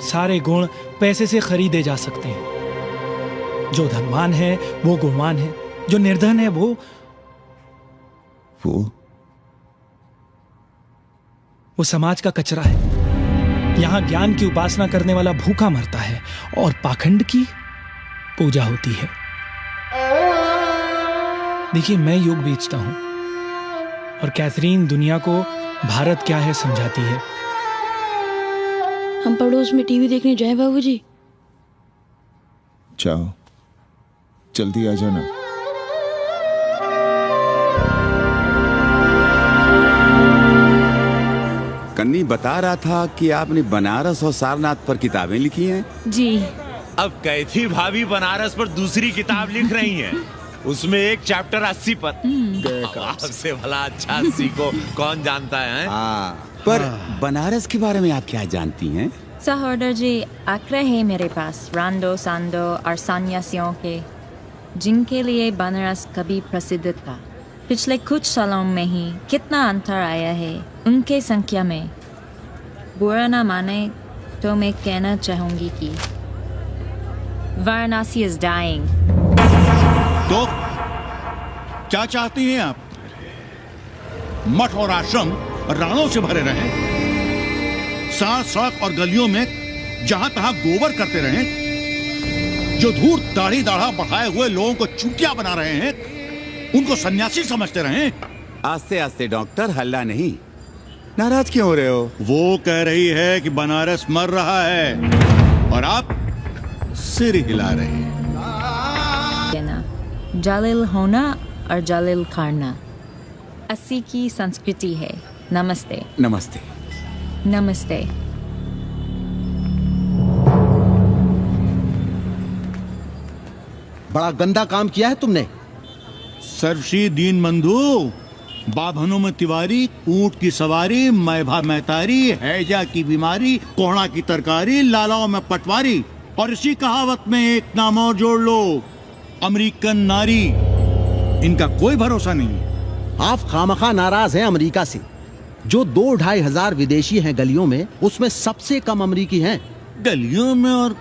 सारे गुण पैसे से खरीदे जा सकते हैं। जो धनवान है वो गुणवान है, जो निर्धन है वो समाज का कचरा है। यहां ज्ञान की उपासना करने वाला भूखा मरता है और पाखंड की पूजा होती है। देखिए, मैं योग बेचता हूं और कैथरीन दुनिया को भारत क्या है समझाती है। हम पड़ोस में टीवी देखने जाएं बाबूजी? जाओ, जल्दी आ जाना। कन्नी बता रहा था कि आपने बनारस और सारनाथ पर किताबें लिखी हैं। जी। अब कैथी भाभी बनारस पर दूसरी किताब लिख रही हैं। उसमें एक चैप्टर 80 पर। आपसे भला अच्छा 80 को कौन जानता है? पर बनारस के बारे में आप क्या जानती हैं? सहोदर जी, आंकड़े हैं मेरे पास रांडो सांडो और सन्यासियों के, जिनके लिए बनारस कभी प्रसिद्ध था। पिछले कुछ सालों में ही कितना अंतर आया है उनके संख्या में। बुरा ना माने तो मैं कहना चाहूंगी कि वाराणसी is dying। तो क्या चाहती हैं आप? मठ और आश्रम राणों से भरे रहें, सड़क सड़क और गलियों में जहां तहां गोबर करते रहें, जो धूर्त दाढ़ी दाढ़ा बढ़ाए हुए लोगों को चूतिया बना रहे हैं उनको सन्यासी समझते रहें। आस्ते आस्ते डॉक्टर, हल्ला नहीं। नाराज क्यों हो रहे हो? वो कह रही है कि बनारस मर रहा है और आप सिर हिला रहे हैं। जालिल होना और जालिल खाना 80 की संस्कृति है। नमस्ते। नमस्ते। नमस्ते। बड़ा गंदा काम किया है तुमने। सर्वशी दीन बंधु, बाभनों में तिवारी, ऊंट की सवारी, मैभा मैतारी, हैजा की बीमारी, कोहड़ा की तरकारी, लालाओं में पटवारी, और इसी कहावत में एक नाम और जोड़ लो, अमेरिकन नारी। इनका कोई भरोसा नहीं है। आप खामखा नाराज हैं अमेरिका से। जो 2-2.5 हजार विदेशी हैं गलियों में, उसमें सबसे कम अमेरिकी हैं। गलियों में और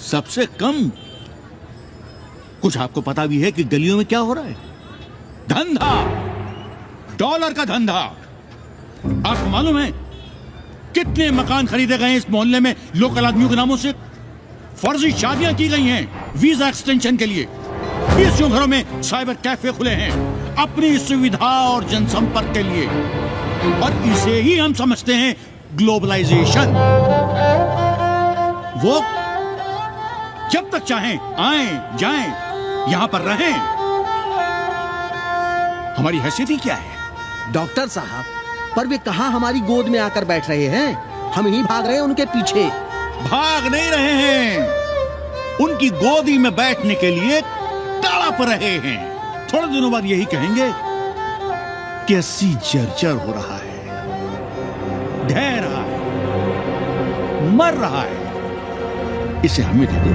सबसे कम? कुछ आपको पता भी है कि गलियों में क्या हो रहा है? धंधा, डॉलर का धंधा। आपको मालूम है कितने मकान खरीदे गए इस मोहल्ले में लोकल आदमियों के नामों से? फर्जी शादियां की गई हैं वीजा एक्सटेंशन के लिए। 20 घरों में साइबर कैफे खुले हैं अपनी सुविधा और जनसंपर्क के लिए, और इसे ही हम समझते हैं ग्लोबलाइजेशन। वो जब तक चाहें आए जाएं, यहां पर रहें। हमारी हैसियत ही क्या है? डॉक्टर साहब, पर वे कहां हमारी गोद में आकर बैठ रहे हैं? हम ही भाग रहे हैं उनके पीछे। भाग नहीं रहे हैं, उनकी गोदी में बैठने के लिए तड़प रहे हैं। थोड़े दिनों बाद यही कहेंगे कि अस्सी जर्जर हो रहा है, ढह रहा है, मर रहा है, इसे हमें दे दो,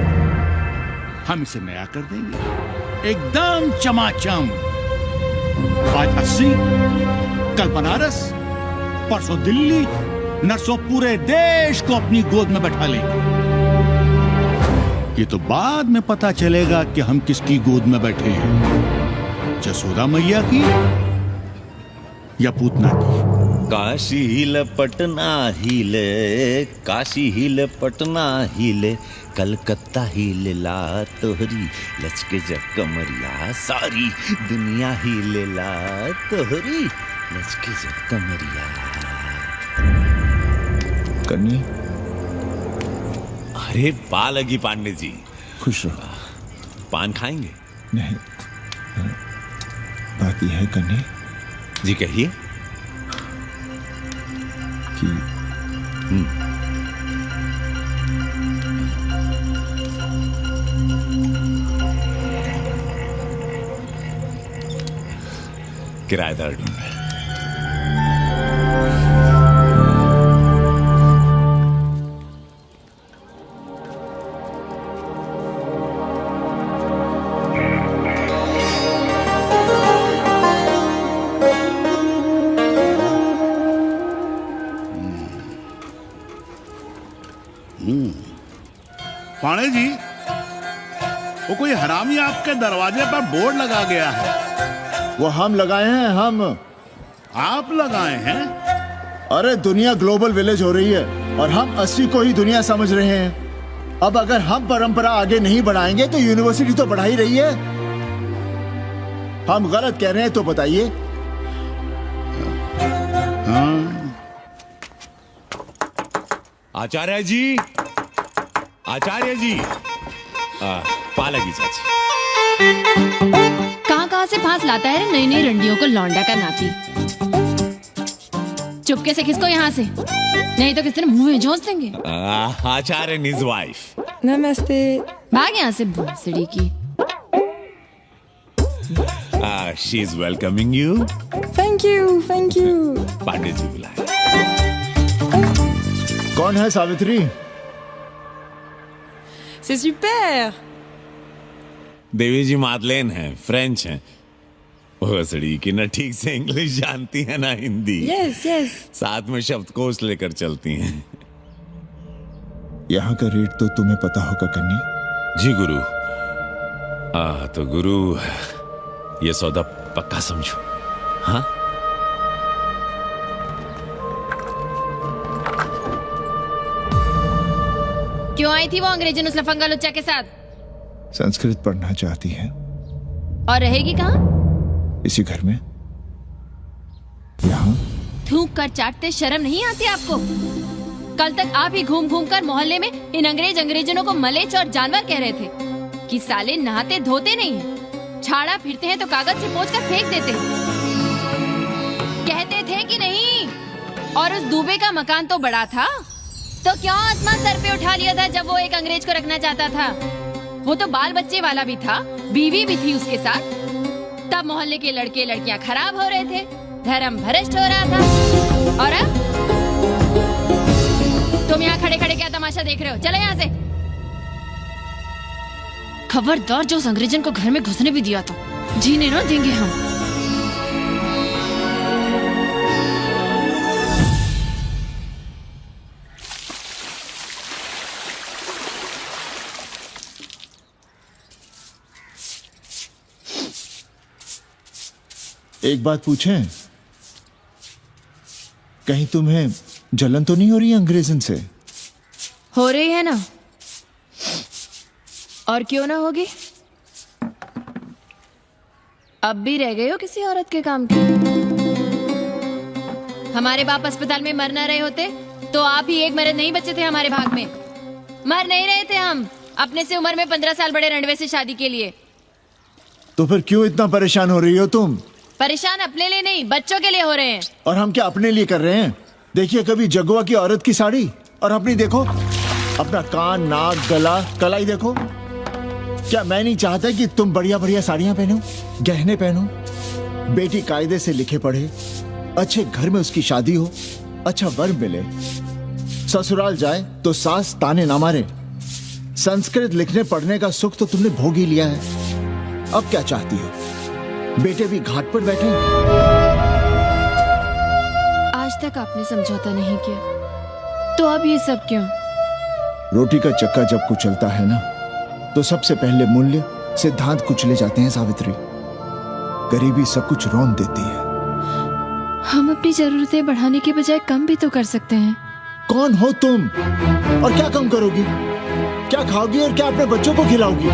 हम इसे नया कर देंगे एकदम चमाचम। आज 80, कल बनारस, परसों दिल्ली, नरसों पूरे देश को अपनी गोद में बैठा लेंगे। ये तो बाद में पता चलेगा कि हम किसकी गोद में बैठे हैं, जसोदा मैया की या पूतना की। काशी हिले पटना हिले, काशी हिले पटना हिले, कलकत्ता हिले ला तोहरी लचके जब कमरिया, सारी दुनिया हिले ला तोहरी लचके जब कमरिया। कन्नी, अरे पा लगी पांडे जी। खुश रहो। पान खाएंगे? नहीं, बात यह है कन्नी जी, कहिए। कि किराएदार ढूंढे। पाणे जी, वो कोई हरामी आपके दरवाजे पर बोर्ड लगा गया है। वो हम लगाए हैं। हम? आप लगाए हैं? अरे दुनिया ग्लोबल विलेज हो रही है और हम 80 को ही दुनिया समझ रहे हैं। अब अगर हम परंपरा आगे नहीं बढ़ाएंगे तो यूनिवर्सिटी तो बढ़ा ही रही है। हम गलत कह रहे हैं तो बताइए। आचार्य जी, आचार्य जी, पालगी चाची। कहाँ से फांस लाता है नई नई रंडियों को लौंडा का नाती। चुपके से खिसको यहाँ से, नहीं तो किसी ने मुंह में जोत देंगे। आचार्य and his wife। नमस्ते। भाग यहाँ से भोसड़ी की। She is welcoming you। Thank you, thank you। Pandey ji बुलाए। कौन है सावित्री? C'est super। देवी जी मादलेन हैं, फ्रेंच हैं। भोसड़ी की न ठीक से इंग्लिश जानती है ना हिंदी। Yes, yes। साथ में शब्दकोश लेकर चलती हैं। यहाँ का रेट तो तुम्हें पता होगा कन्नी। जी गुरु। तो गुरु, ये सौदा पक्का समझो। हाँ, क्यों आई थी वो अंग्रेजी नुस्ला फंगा लुच्चा के साथ? संस्कृत पढ़ना चाहती है। और रहेगी कहाँ? इसी घर में, यहाँ। थूक कर चाटते शर्म नहीं आती आपको? कल तक आप ही घूम घूम कर मोहल्ले में इन अंग्रेजनों को मलेच और जानवर कह रहे थे कि साले नहाते धोते नहीं हैं, छाड़ा फिरते हैं तो कागज से पोंछ कर फेंक देते हैं। कहते थे कि नहीं? और उस दूबे का मकान तो बड़ा था, तो क्यों आसमान सर पे उठा लिया था जब वो एक अंग्रेज को रखना चाहता था? वो तो बाल बच्चे वाला भी था, बीवी भी थी उसके साथ। तब मोहल्ले के लड़के लड़कियां खराब हो रहे थे, धर्म भ्रष्ट हो रहा था। और अब तुम यहाँ खड़े खड़े क्या तमाशा देख रहे हो? चले यहाँ से। खबरदार, जो उस अंग्रेजन को घर में घुसने भी दिया तो जीने ना देंगे हम। एक बात पूछें, कहीं तुम्हें जलन तो नहीं हो रही अंग्रेजन से? हो रही है ना, और क्यों ना होगी? अब भी रह गए हो किसी औरत के काम की? हमारे बाप अस्पताल में मर ना रहे होते तो आप ही एक मर्द नहीं बचे थे हमारे भाग में। मर नहीं रहे थे हम अपने से उम्र में 15 साल बड़े रणवे से शादी के लिए। तो फिर क्यों इतना परेशान हो रही हो तुम? परेशान अपने लिए नहीं, बच्चों के लिए हो रहे हैं। और हम क्या अपने लिए कर रहे हैं? देखिए कभी जगुआ की औरत की साड़ी और अपनी देखो, अपना कान, नाक, गला, कलाई देखो। क्या मैं नहीं चाहता कि तुम बढ़िया बढ़िया साड़ियां पहनो, गहने पहनो, बेटी कायदे से लिखे पढ़े, अच्छे घर में उसकी शादी हो, अच्छा वर मिले, ससुराल जाए तो सास ताने ना मारे। संस्कृत लिखने पढ़ने का सुख तो तुमने भोग ही लिया है, अब क्या चाहती हो? बेटे भी घाट पर बैठे। आज तक आपने समझौता नहीं किया, तो अब ये सब क्यों? रोटी का चक्का जब कुचलता है ना, तो सबसे पहले मूल्य सिद्धांत कुचले जाते हैं सावित्री। गरीबी सब कुछ रौंद देती है। हम अपनी जरूरतें बढ़ाने के बजाय कम भी तो कर सकते हैं। कौन हो तुम? और क्या कम करोगी? क्या खाओगी और क्या अपने बच्चों को खिलाओगी?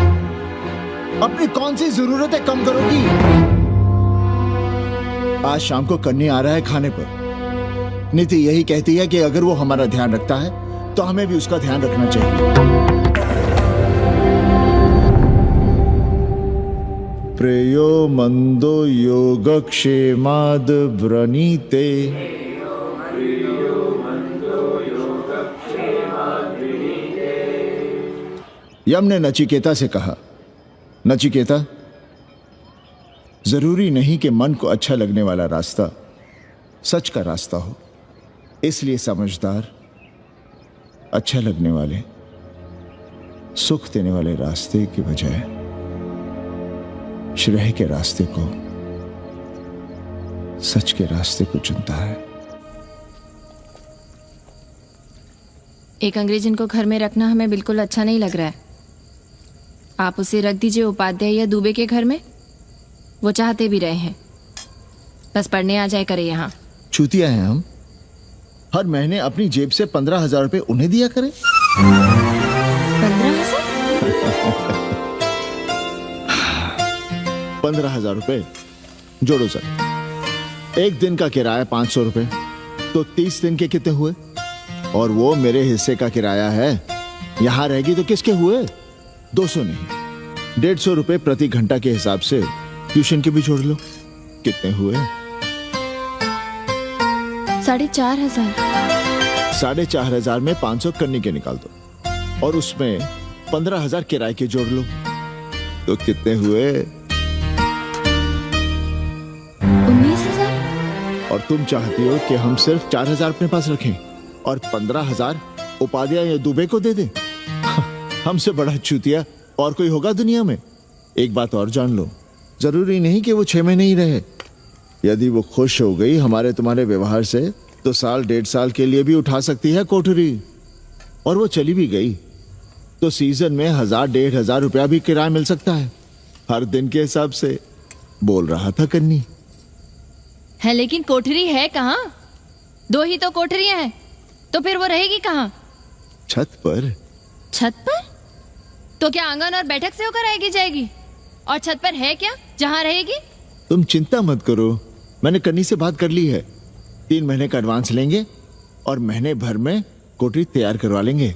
अपनी कौन सी जरूरतें कम करोगी? आज शाम को कन्नी आ रहा है खाने पर। नीति यही कहती है कि अगर वो हमारा ध्यान रखता है तो हमें भी उसका ध्यान रखना चाहिए। प्रेयो मंदो योगक्षेमाद व्रणीते। यम ने नचिकेता से कहा, नचिकेता, जरूरी नहीं कि मन को अच्छा लगने वाला रास्ता सच का रास्ता हो। इसलिए समझदार, अच्छा लगने वाले, सुख देने वाले रास्ते के बजाय श्रेय के रास्ते को, सच के रास्ते को चुनता है। एक अंग्रेजन को घर में रखना हमें बिल्कुल अच्छा नहीं लग रहा है। आप उसे रख दीजिए उपाध्याय या दुबे के घर में, वो चाहते भी रहे हैं, बस पढ़ने आ जाए करे यहाँ। चूतिया हैं हम, हर महीने अपनी जेब से 15,000 रुपए उन्हें दिया करें। 15,000 रुपए जोड़ो सर। एक दिन का किराया 500 रुपए, तो 30 दिन के कितने हुए? और वो मेरे हिस्से का किराया है, यहां रहेगी तो किसके हुए? 200 नहीं, 150 रुपए प्रति घंटा के हिसाब से ट्यूशन के भी जोड़ लो, कितने हुए? 4,500। 4,500 में 500 कन्नी के निकाल दो, और उसमें 15,000 किराए के जोड़ लो, तो कितने हुए? 19,000। और तुम चाहती हो कि हम सिर्फ 4,000 अपने पास रखें और 15,000 उपाध्याय या दुबे को दे दें? हमसे बड़ा चूतिया और कोई होगा दुनिया में? एक बात और जान लो, जरूरी नहीं कि वो 6 महीने ही रहे। यदि वो खुश हो गई हमारे तुम्हारे व्यवहार से, तो साल 1.5 साल के लिए भी उठा सकती है कोठरी। और वो चली भी गई तो सीजन में 1,000-1,500 रुपया भी किराया मिल सकता है, हर दिन के हिसाब से। बोल रहा था कन्नी है, लेकिन कोठरी है कहाँ? 2 ही तो कोठरियां हैं, तो फिर वो रहेगी कहाँ? छत पर। छत पर? तो क्या आंगन और बैठक से होकर आएगी जाएगी? और छत पर है क्या जहाँ रहेगी? तुम चिंता मत करो, मैंने कन्नी से बात कर ली है। 3 महीने का एडवांस लेंगे और महीने भर में कोठरी तैयार करवा लेंगे।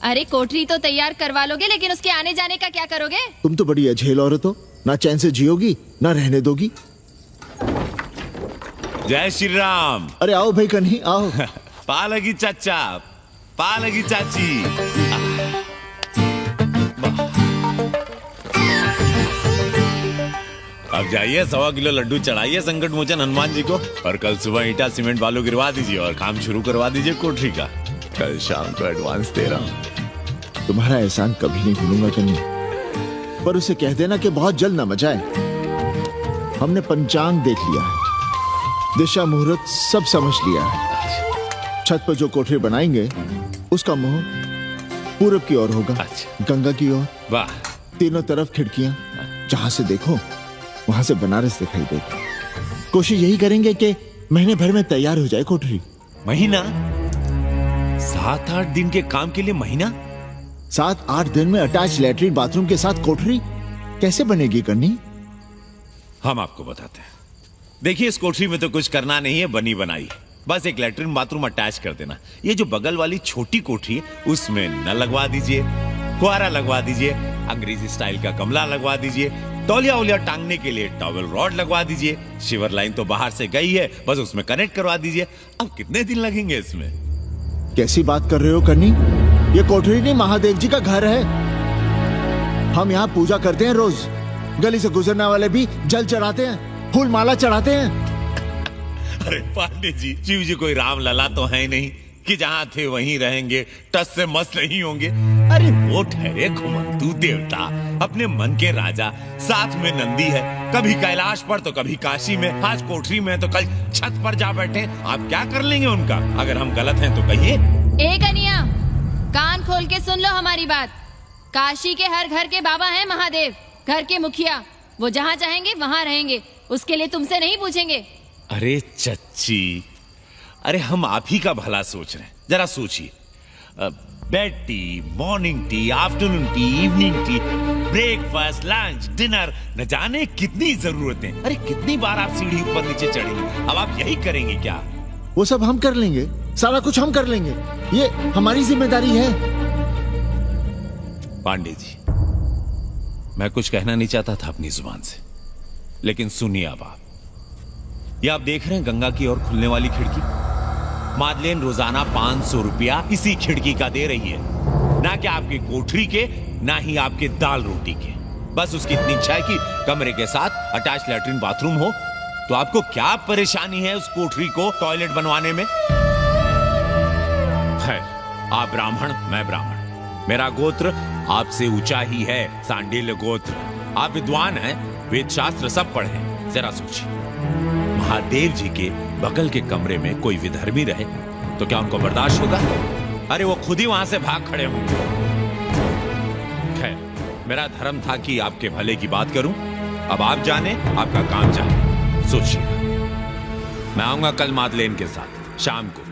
अरे कोठरी तो तैयार करवा लोगे, लेकिन उसके आने जाने का क्या करोगे? तुम तो बड़ी अझेल औरत हो, ना चैन से जियोगी ना रहने दोगी। जय श्री राम। अरे आओ भाई कन्ही आओ। पालगी चाचा, पालगी चाची। अब जाइए 1.25 किलो लड्डू चढ़ाइए संकट मोचन हनुमान जी को और कल सुबह ईटा सीमेंट बालू गिरवा दीजिए और काम शुरू करवा दीजिए कोठरी का। कल शाम को एडवांस दे रहा हूँ। तुम्हारा एहसान कभी नहीं भूलूंगा कन्नी, पर उसे कह देना कि बहुत जल्द न मचाए। हमने पंचांग देख लिया है, दिशा मुहूर्त सब समझ लिया है। छत पर जो कोठरी बनाएंगे उसका मुंह पूरब की ओर होगा, गंगा की ओर। वाह। तीनों तरफ खिड़कियां, जहां से देखो वहां से बनारस दिखाई देगा। कोशिश यही करेंगे कि महीने भर में तैयार हो जाए कोठरी। महीना? 7-8 दिन के काम के लिए महीना? 7-8 दिन में अटैच लैट्रिन बाथरूम के साथ कोठरी कैसे बनेगी कन्नी? हम आपको बताते हैं। देखिए, इस कोठरी में तो कुछ करना नहीं है, बनी बनाई। बस एक लैट्रिन बाथरूम अटैच कर देना। ये जो बगल वाली छोटी कोठरी है उसमें नल लगवा दीजिए, फुहारा लगवा दीजिए, अंग्रेजी स्टाइल का गमला लगवा दीजिए, तौलिया उलिया टांगने के लिए टॉवेल रॉड लगवा दीजिए। शिवर लाइन तो बाहर से गई है, बस उसमें कनेक्ट करवा दीजिए। अब कितने दिन लगेंगे इसमें? कैसी बात कर रहे हो कन्नी? ये कोठरी नहीं, महादेव जी का घर है। हम यहाँ पूजा करते हैं रोज। गली से गुजरने वाले भी जल चढ़ाते हैं, फूल माला चढ़ाते हैं। अरे पांडे जी, शिव जी कोई राम लला तो है नहीं कि जहां थे वहीं रहेंगे, टस से मस नहीं होंगे। अरे वो ठहरे घुमंतू देवता, अपने मन के राजा, साथ में नंदी है। कभी कैलाश पर तो कभी काशी में, आज कोठरी में तो कल छत पर जा बैठे। आप क्या कर लेंगे उनका? अगर हम गलत हैं तो कहिए। ए कन्या, कान खोल के सुन लो हमारी बात। काशी के हर घर के बाबा हैं महादेव, घर के मुखिया। वो जहाँ चाहेंगे वहाँ रहेंगे, उसके लिए तुमसे नहीं पूछेंगे। अरे चच्ची, अरे हम आप ही का भला सोच रहे हैं। जरा सोचिए, bed tea, morning tea, afternoon T, evening tea, breakfast, lunch, dinner, न जाने कितनी जरूरतें। अरे कितनी बार आप सीढ़ी ऊपर नीचे चढ़ेंगे। अब आप यही करेंगे क्या? वो सब हम कर लेंगे, सारा कुछ हम कर लेंगे। ये हमारी जिम्मेदारी है। पांडे जी, मैं कुछ कहना नहीं चाहता था अपनी जुबान से, लेकिन सुनिए अब आप। ये आप देख रहे हैं गंगा की ओर खुलने वाली खिड़की? मादलेन रोजाना 500 रुपया इसी खिड़की का दे रही है, ना कि आपकी कोठरी के, ना ही आपके दाल रोटी के। बस उसकी इतनी इच्छा है कि कमरे के साथ अटैच लैट्रिन बाथरूम हो। तो आपको क्या परेशानी है उस कोठरी को टॉयलेट बनवाने में? खैर, आप ब्राह्मण, मैं ब्राह्मण, मेरा गोत्र आपसे ऊंचा ही है, सांडिल्य गोत्र। आप विद्वान हैं, वेद शास्त्र सब पढ़े हैं। जरा सोचिए, महादेव जी के बगल के कमरे में कोई विधर्मी रहे तो क्या उनको बर्दाश्त होगा? अरे वो खुद ही वहां से भाग खड़े होंगे। खैर, मेरा धर्म था कि आपके भले की बात करूं। अब आप जाने, आपका काम जाने। सोचिएगा, मैं आऊंगा कल मादलेन के साथ शाम को,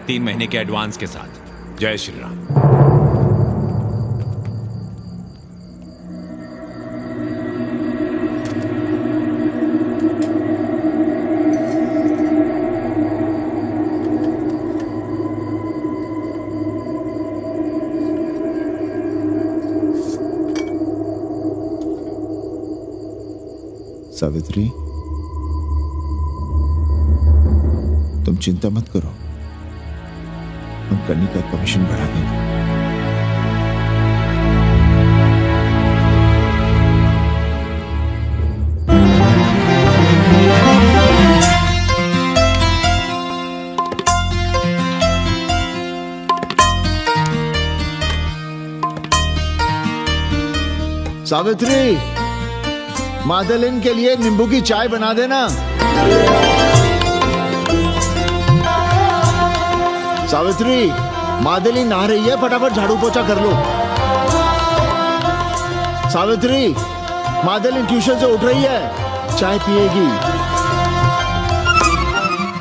3 महीने के एडवांस के साथ। जय श्री राम। सावित्री, तुम चिंता मत करो, हम कन्नी का कमीशन बढ़ा देंगे। सावित्री, मादलिन के लिए नींबू की चाय बना देना। सावित्री, मादलिन नहा रही है, फटाफट झाड़ू पोछा कर लो। सावित्री, मादलिन ट्यूशन से उठ रही है, चाय पिएगी।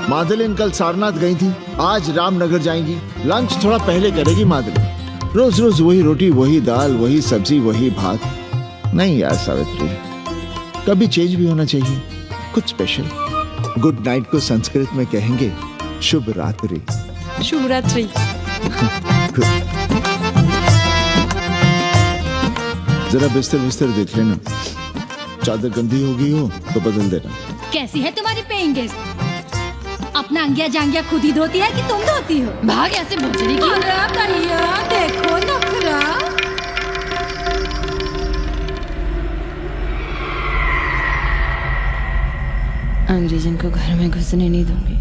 मादलिन कल सारनाथ गई थी, आज रामनगर जाएंगी। लंच थोड़ा पहले करेगी मादलिन। रोज रोज वही रोटी, वही दाल, वही सब्जी, वही भात। नहीं यार सावित्री, कभी चेंज भी होना चाहिए, कुछ स्पेशल। गुड नाइट को संस्कृत में कहेंगे शुभ रात्रि। शुभ रात्रि। जरा बिस्तर बिस्तर देख लेना, चादर गंदी हो गई हो तो बदल देना। कैसी है तुम्हारी पेइंग गेस्ट? अपना अंगिया जांगिया खुद ही धोती है कि तुम धोती हो? भाग ऐसे भोजड़ी की। अरे भैया देखो नखरा। अंग्रेजन को घर में घुसने नहीं दूंगी।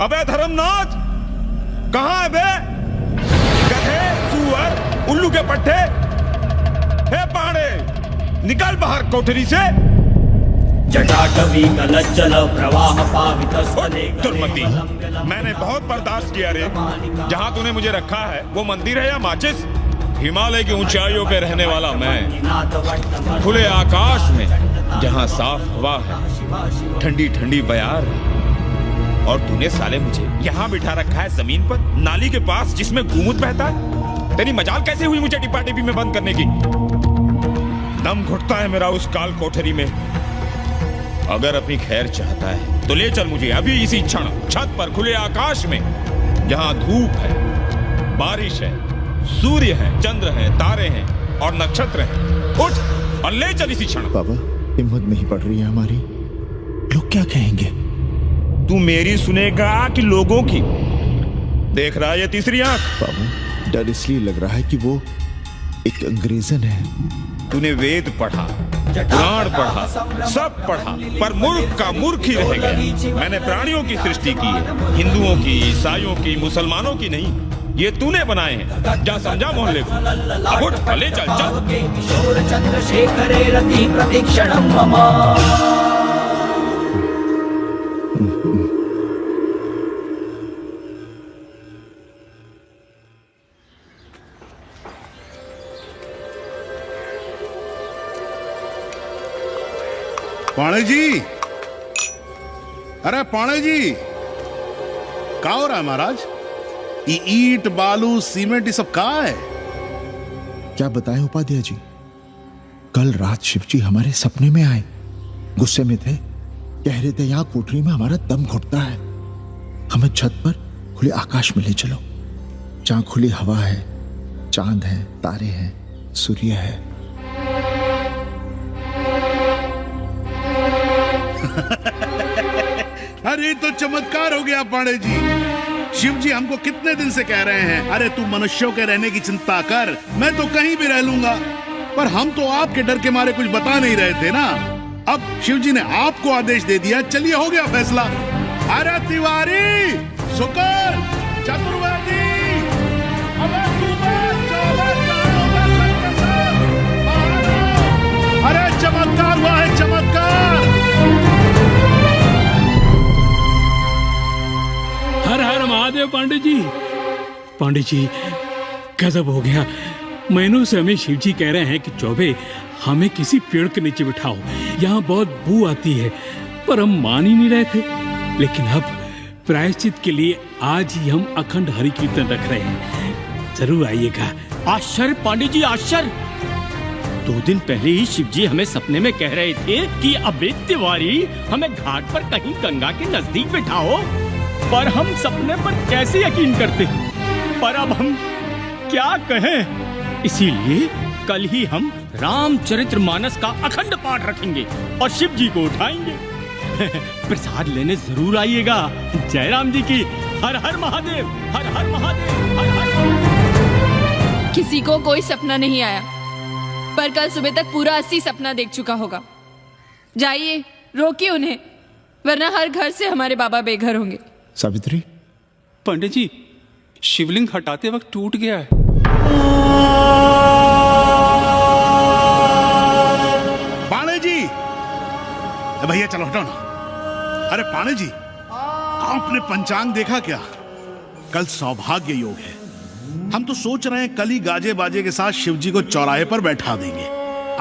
अबे धर्मनाथ, कहाँ है बे? गधे, सुअर, उल्लू के पट्टे। हे पाड़े, निकल बाहर कोठरी से। जटाटवी गलज्जल प्रवाह पावितस्तने दुर्मति, मैंने बहुत बर्दाश्त किया रे। जहाँ तूने मुझे रखा है वो मंदिर है या माचिस? हिमालय की ऊंचाइयों पे रहने वाला मैं, खुले आकाश में जहाँ साफ हवा है, ठंडी ठंडी बयार, और तूने साले मुझे यहाँ बिठा रखा है जमीन पर, नाली के पास जिसमें गूमूत बहता है। तेरी मजाल कैसे हुई मुझे डिब्बा डिब्बी में बंद करने की? दम घुटता है मेरा उस काल कोठरी में। अगर अपनी खैर चाहता है तो ले चल मुझे अभी इसी क्षण छत पर खुले आकाश में, जहाँ धूप है, बारिश है, सूर्य है, चंद्र है, तारे हैं और नक्षत्र हैं। उठ और ले चल इसी क्षण। बाबा, हिम्मत नहीं पड़ रही है हमारी। लोग क्या कहेंगे? तू मेरी सुनेगा कि लोगों की? देख रहा है ये तीसरी आंख? बाबा, डर इसलिए लग रहा है कि वो एक अंग्रेजन है। तूने वेद पढ़ा, पुराण पढ़ा, सब पढ़ा, पर मूर्ख का मूर्ख ही रह गया। मैंने प्राणियों की सृष्टि की है, हिंदुओं की, ईसाइयों की, मुसलमानों की नहीं। ये तूने बनाए हैं। जा समझा मोहल्ले को। अब उठ, ले चल चल। चंद्रशेखरे रति प्रतीक्षणं मम। पाणे जी, अरे पाणे जी, क्या हो रहा है महाराज? ये ईंट, बालू, सीमेंट, ये सब कहाँ है? क्या बताएं उपाध्याय जी, कल रात शिवजी हमारे सपने में आए। गुस्से में थे, कह रहे थे यहाँ कोठरी में हमारा दम घुटता है, हमें छत पर खुले आकाश में ले चलो, जहां खुली हवा है, चांद है, तारे हैं, सूर्य है। अरे तो चमत्कार हो गया पाणे जी। शिव जी हमको कितने दिन से कह रहे हैं, अरे तू मनुष्यों के रहने की चिंता कर, मैं तो कहीं भी रह लूंगा। पर हम तो आपके डर के मारे कुछ बता नहीं रहे थे ना। अब शिव जी ने आपको आदेश दे दिया, चलिए हो गया फैसला। अरे तिवारी, शुक्र, चतुर्वेदी, अरे चमत्कार हुआ है, चमत्कार। हर हर महादेव पंडित जी। पंडित जी, गजब हो गया। महीनों से हमें शिव जी कह रहे हैं कि चौबे हमें किसी पेड़ के नीचे बिठाओ, यहाँ बहुत बू आती है, पर हम मान ही नहीं रहे थे। लेकिन अब प्रायश्चित के लिए आज ही हम अखंड हरि कीर्तन रख रहे हैं, जरूर आइएगा। आश्चर्य पंडित जी, आश्चर्य। 2 दिन पहले ही शिव जी हमें सपने में कह रहे थे कि अबे तिवारी, हमें घाट पर कहीं गंगा के नजदीक बिठाओ, पर हम सपने पर कैसे यकीन करते। पर अब हम क्या कहें, इसीलिए कल ही हम रामचरितमानस का अखंड पाठ रखेंगे और शिव जी को उठाएंगे। प्रसाद लेने जरूर आइएगा। जय राम जी की। हर हर महादेव, हर हर महादेव, हर हर महादेव। किसी को कोई सपना नहीं आया, पर कल सुबह तक पूरा 80 सपना देख चुका होगा। जाइए, रोकिए उन्हें, वरना हर घर से हमारे बाबा बेघर होंगे। सावित्री, पंडित जी, शिवलिंग हटाते वक्त टूट गया है। पाणे जी, भैया चलो हटाओ ना। अरे पाणे जी, आपने पंचांग देखा क्या? कल सौभाग्य योग है। हम तो सोच रहे हैं कल ही गाजे बाजे के साथ शिव जी को चौराहे पर बैठा देंगे।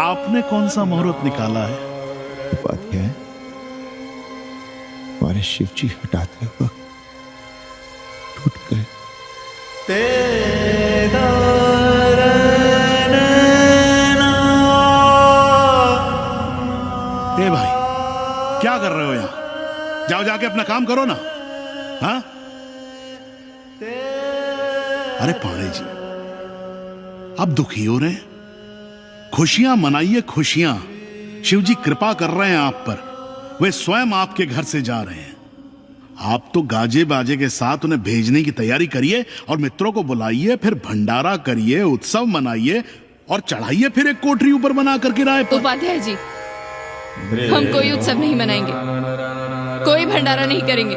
आपने कौन सा मुहूर्त निकाला है? बात क्या है, हमारे शिव जी हटाते वक्त टूट गए। ए भाई, क्या कर रहे हो यहाँ? जाओ जाके अपना काम करो ना। हाँ? अरे पाणे जी, अब दुखी हो रहे हैं? खुशियां मनाइए, खुशियां। शिव जी कृपा कर रहे हैं आप पर, वे स्वयं आपके घर से जा रहे हैं। आप तो गाजे बाजे के साथ उन्हें भेजने की तैयारी करिए और मित्रों को बुलाइए, फिर भंडारा करिए, उत्सव मनाइए और चढ़ाइए फिर एक कोठरी ऊपर बना कर किराए पर। उपाध्याय जी, हम कोई उत्सव नहीं मनाएंगे, कोई भंडारा नहीं करेंगे।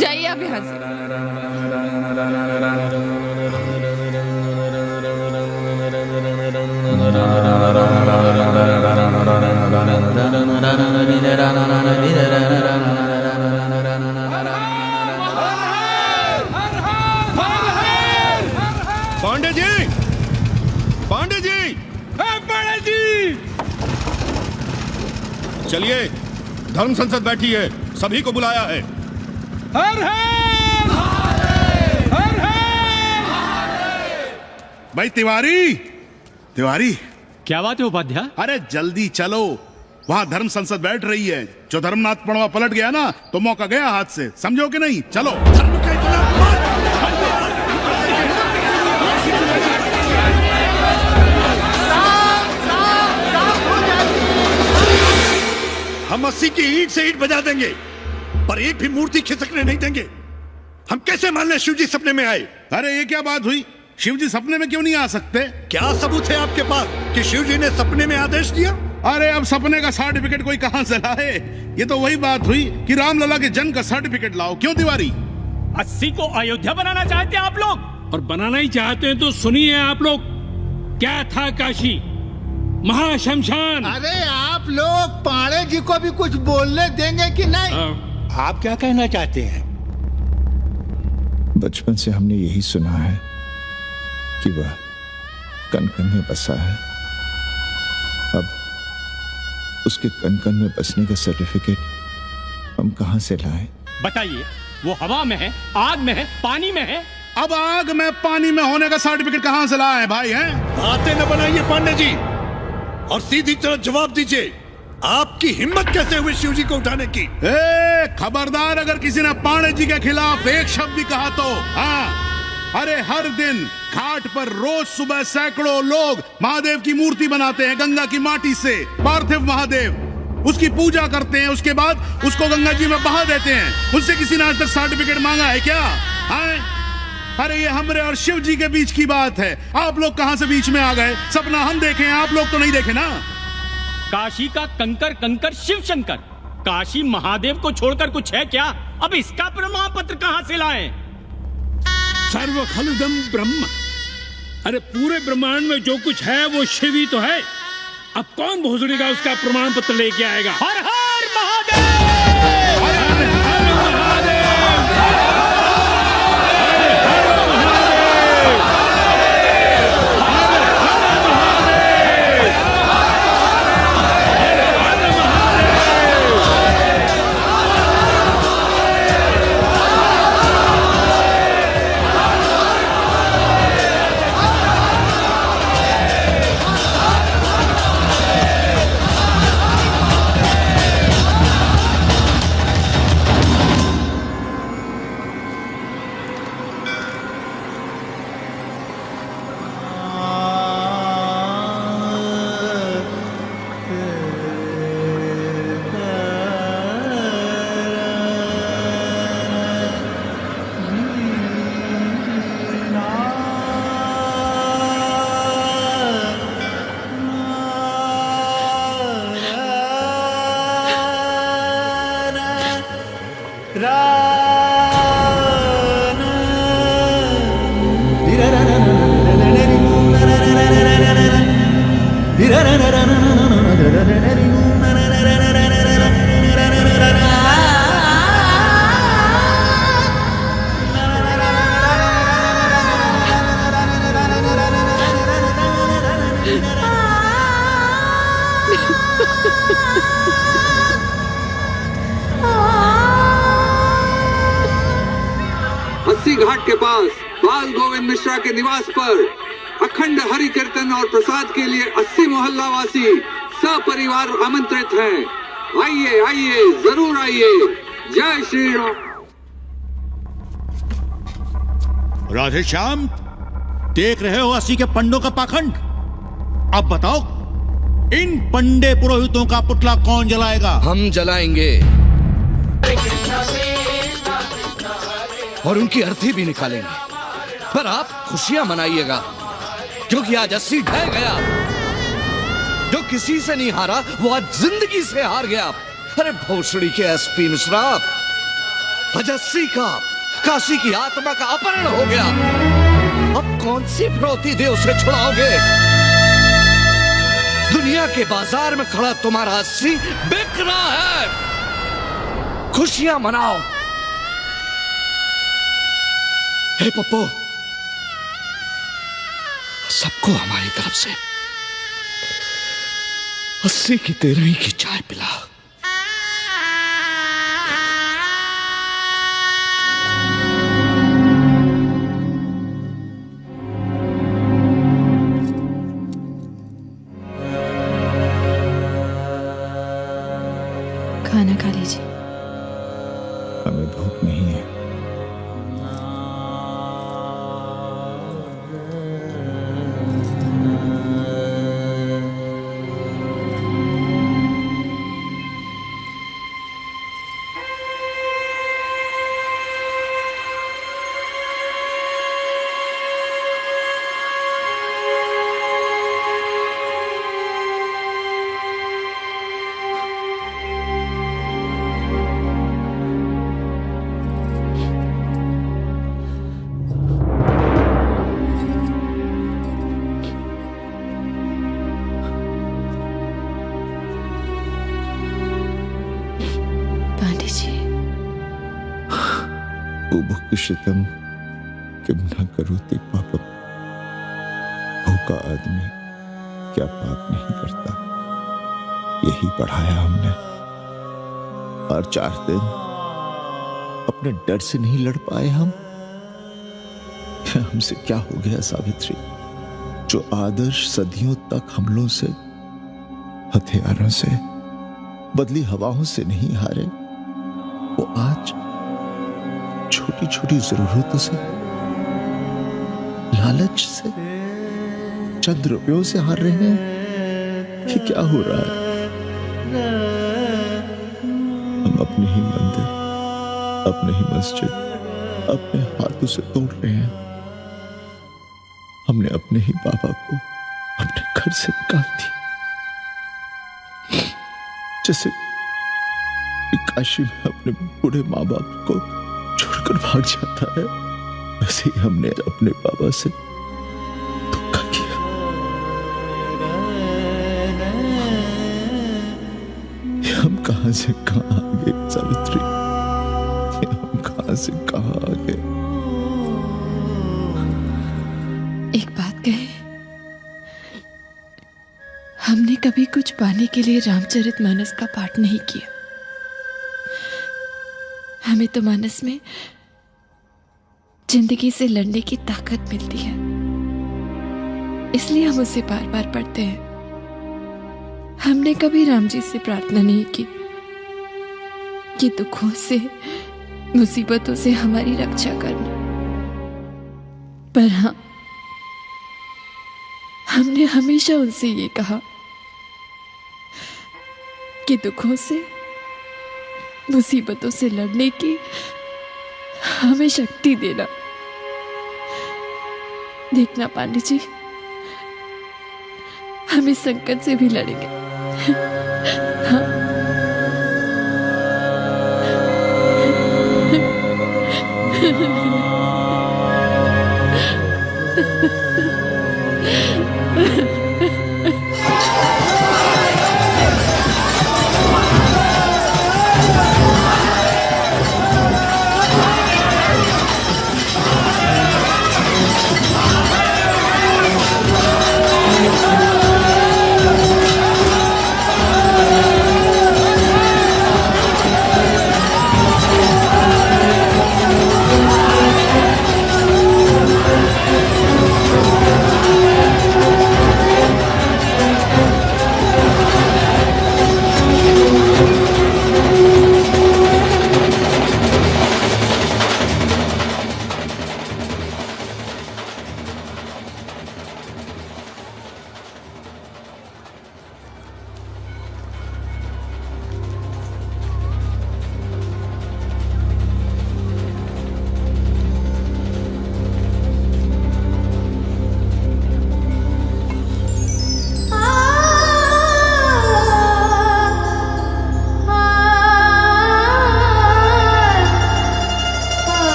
जाइए आप यहाँ से। पांडे जी, पांडे जी, पांडे जी, चलिए, धर्म संसद बैठी है, सभी को बुलाया है। हर हर हर भाई तिवारी, तिवारी, क्या बात है उपाध्याय? अरे जल्दी चलो, वहां धर्म संसद बैठ रही है। जो धर्मनाथ पड़वा पलट गया ना तो मौका गया हाथ से, समझो कि नहीं? चलो। हम 80 की ईंट से ईंट बजा देंगे, पर एक भी मूर्ति खिसकने नहीं देंगे। हम कैसे मान लें शिव जी सपने में आए? अरे ये क्या बात हुई? शिव जी सपने में क्यों नहीं आ सकते? क्या सबूत है आपके पास कि शिव जी ने सपने में आदेश दिया? अरे अब सपने का सर्टिफिकेट कोई कहां से लाए? ये तो वही बात हुई कि रामलला के जन्म का सर्टिफिकेट लाओ। क्यों तिवारी? 80 को अयोध्या बनाना चाहते हैं आप लोग, और बनाना ही चाहते हैं तो सुनिए आप लोग, क्या था काशी महाशमशान। अरे आप लोग पाड़े जी को भी कुछ बोलने देंगे कि नहीं? आप क्या कहना चाहते हैं? बचपन से हमने यही सुना है कि वह कण कण में बसा है। अब उसके कण कण में बसने का सर्टिफिकेट हम कहां से लाएं? बताइए, वो हवा में है, आग में है, पानी में है? अब आग में पानी में होने का सर्टिफिकेट कहां से लाए भाई? हैं बातें न बनाइए पांडे जी, और सीधी तरह जवाब दीजिए, आपकी हिम्मत कैसे हुई शिव जी को उठाने की? खबरदार, अगर किसी ने पांडे जी के खिलाफ एक शब्द भी कहा तो। हाँ, अरे हर दिन घाट पर रोज सुबह सैकड़ों लोग महादेव की मूर्ति बनाते हैं गंगा की माटी से। पार्थिव महादेव, उसकी पूजा करते हैं, उसके बाद उसको गंगा जी में बहा देते हैं। उनसे किसी ने आज तक सर्टिफिकेट मांगा है क्या? हाँ? अरे ये हमरे और शिव जी के बीच की बात है। आप लोग कहां से बीच में आ गए? सपना हम देखें, आप लोग तो नहीं देखे ना। काशी का कंकर कंकर शिव शंकर, काशी महादेव को छोड़कर कुछ है क्या? अब इसका प्रमाण पत्र कहां से लाएं? सर्व खलुदम ब्रह्म, अरे पूरे ब्रह्मांड में जो कुछ है वो शिव ही तो है। अब कौन भोसड़ी का उसका प्रमाण पत्र लेके आएगा? हर हर महादेव, हर हर महादेव। घाट के पास बाल गोविंद मिश्रा के निवास पर अखंड हरि कीर्तन और प्रसाद के लिए 80 मोहल्ला वासी सपरिवार आमंत्रित हैं। आइए आइए, जरूर आइए। जय श्री राम। राधे श्याम, देख रहे हो 80 के पंडों का पाखंड? अब बताओ, इन पंडे पुरोहितों का पुतला कौन जलाएगा? हम जलाएंगे और उनकी अर्थी भी निकालेंगे। पर आप खुशियां मनाइएगा, क्योंकि आज अस्सी ढह गया। जो किसी से नहीं हारा वो आज जिंदगी से हार गया। अरे भोसड़ी के एसपी मिश्रा, आज अस्सी का काशी की आत्मा का अपहरण हो गया। अब कौन सी फिरौती दे उसे छुड़ाओगे? दुनिया के बाजार में खड़ा तुम्हारा अस्सी बिक रहा है। खुशियां मनाओ। हे पप्पू, सबको हमारी तरफ से अस्सी की तेरही की चाय पिला। खाना खा लीजिए। हमें भूख नहीं है। शितम किम न करोति पापम। भूखा आदमी क्या पाप नहीं करता, यही पढ़ाया हमने। और 4 दिन अपने डर से नहीं लड़ पाए हम। हमसे क्या हो गया सावित्री? जो आदर्श सदियों तक हमलों से, हथियारों से, बदली हवाओं से नहीं हारे, वो आज छोटी छोटी जरूरतों से, लालच से, चंद रुपयों से हार रहे हैं। कि क्या हो रहा है? हम अपनी ही मंदिर, अपनी ही मस्जिद अपने हाथों से तोड़ रहे हैं। हमने अपने ही बाबा को अपने घर से निकाल दिया, जैसे काशी में अपने बूढ़े माँ बाप को छोड़कर भाग जाता है, वैसे ही हमने अपने बाबा से धोखा किया। हम कहां से कहां आ गए सावित्री? हम कहां से कहां आ गए? एक बात कहे, हमने कभी कुछ पाने के लिए रामचरितमानस का पाठ नहीं किया। हमें तो मानस में जिंदगी से लड़ने की ताकत मिलती है, इसलिए हम उसे बार बार पढ़ते हैं। हमने कभी राम जी से प्रार्थना नहीं की कि दुखों से, मुसीबतों से हमारी रक्षा करना। पर हाँ, हमने हमेशा उनसे ये कहा कि दुखों से, मुसीबतों से लड़ने की हमें शक्ति देना। देखना पांडे जी, हम इस संकट से भी लड़ेंगे। हाँ।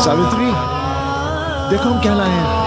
सावित्री, देखो हम क्या लाए हैं।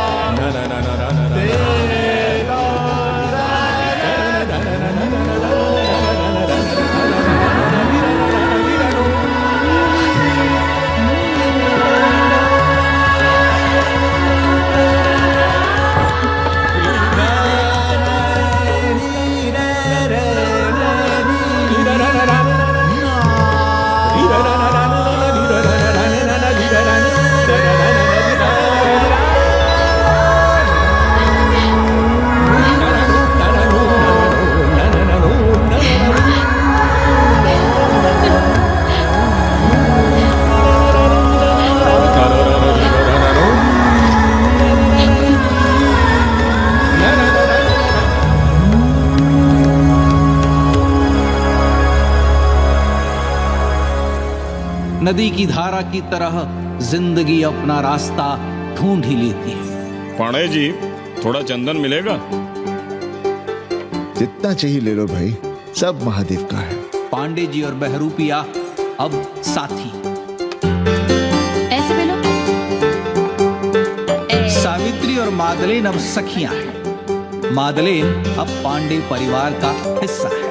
नदी की धारा की तरह जिंदगी अपना रास्ता ढूंढ ही लेती है। पांडे जी, थोड़ा चंदन मिलेगा? जितना चाहिए ले लो भाई, सब महादेव का है। पांडे जी और बहरूपिया अब साथी। ऐसे में लो। सावित्री और मादलेन अब सखियां हैं। मादलेन अब पांडे परिवार का हिस्सा है।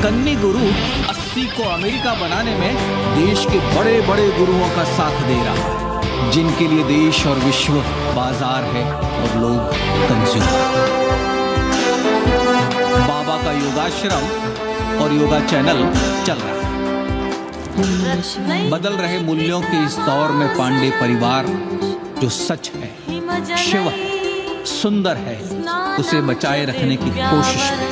कन्नी गुरु 80 को अमेरिका बनाने में देश के बड़े बड़े गुरुओं का साथ दे रहा है, जिनके लिए देश और विश्व बाजार है और लोग कंज्यूमर। बाबा का योगाश्रम और योगा चैनल चल रहा है। बदल रहे मूल्यों के इस दौर में पांडे परिवार जो सच है, शिव है, सुंदर है, उसे बचाए रखने की कोशिश में।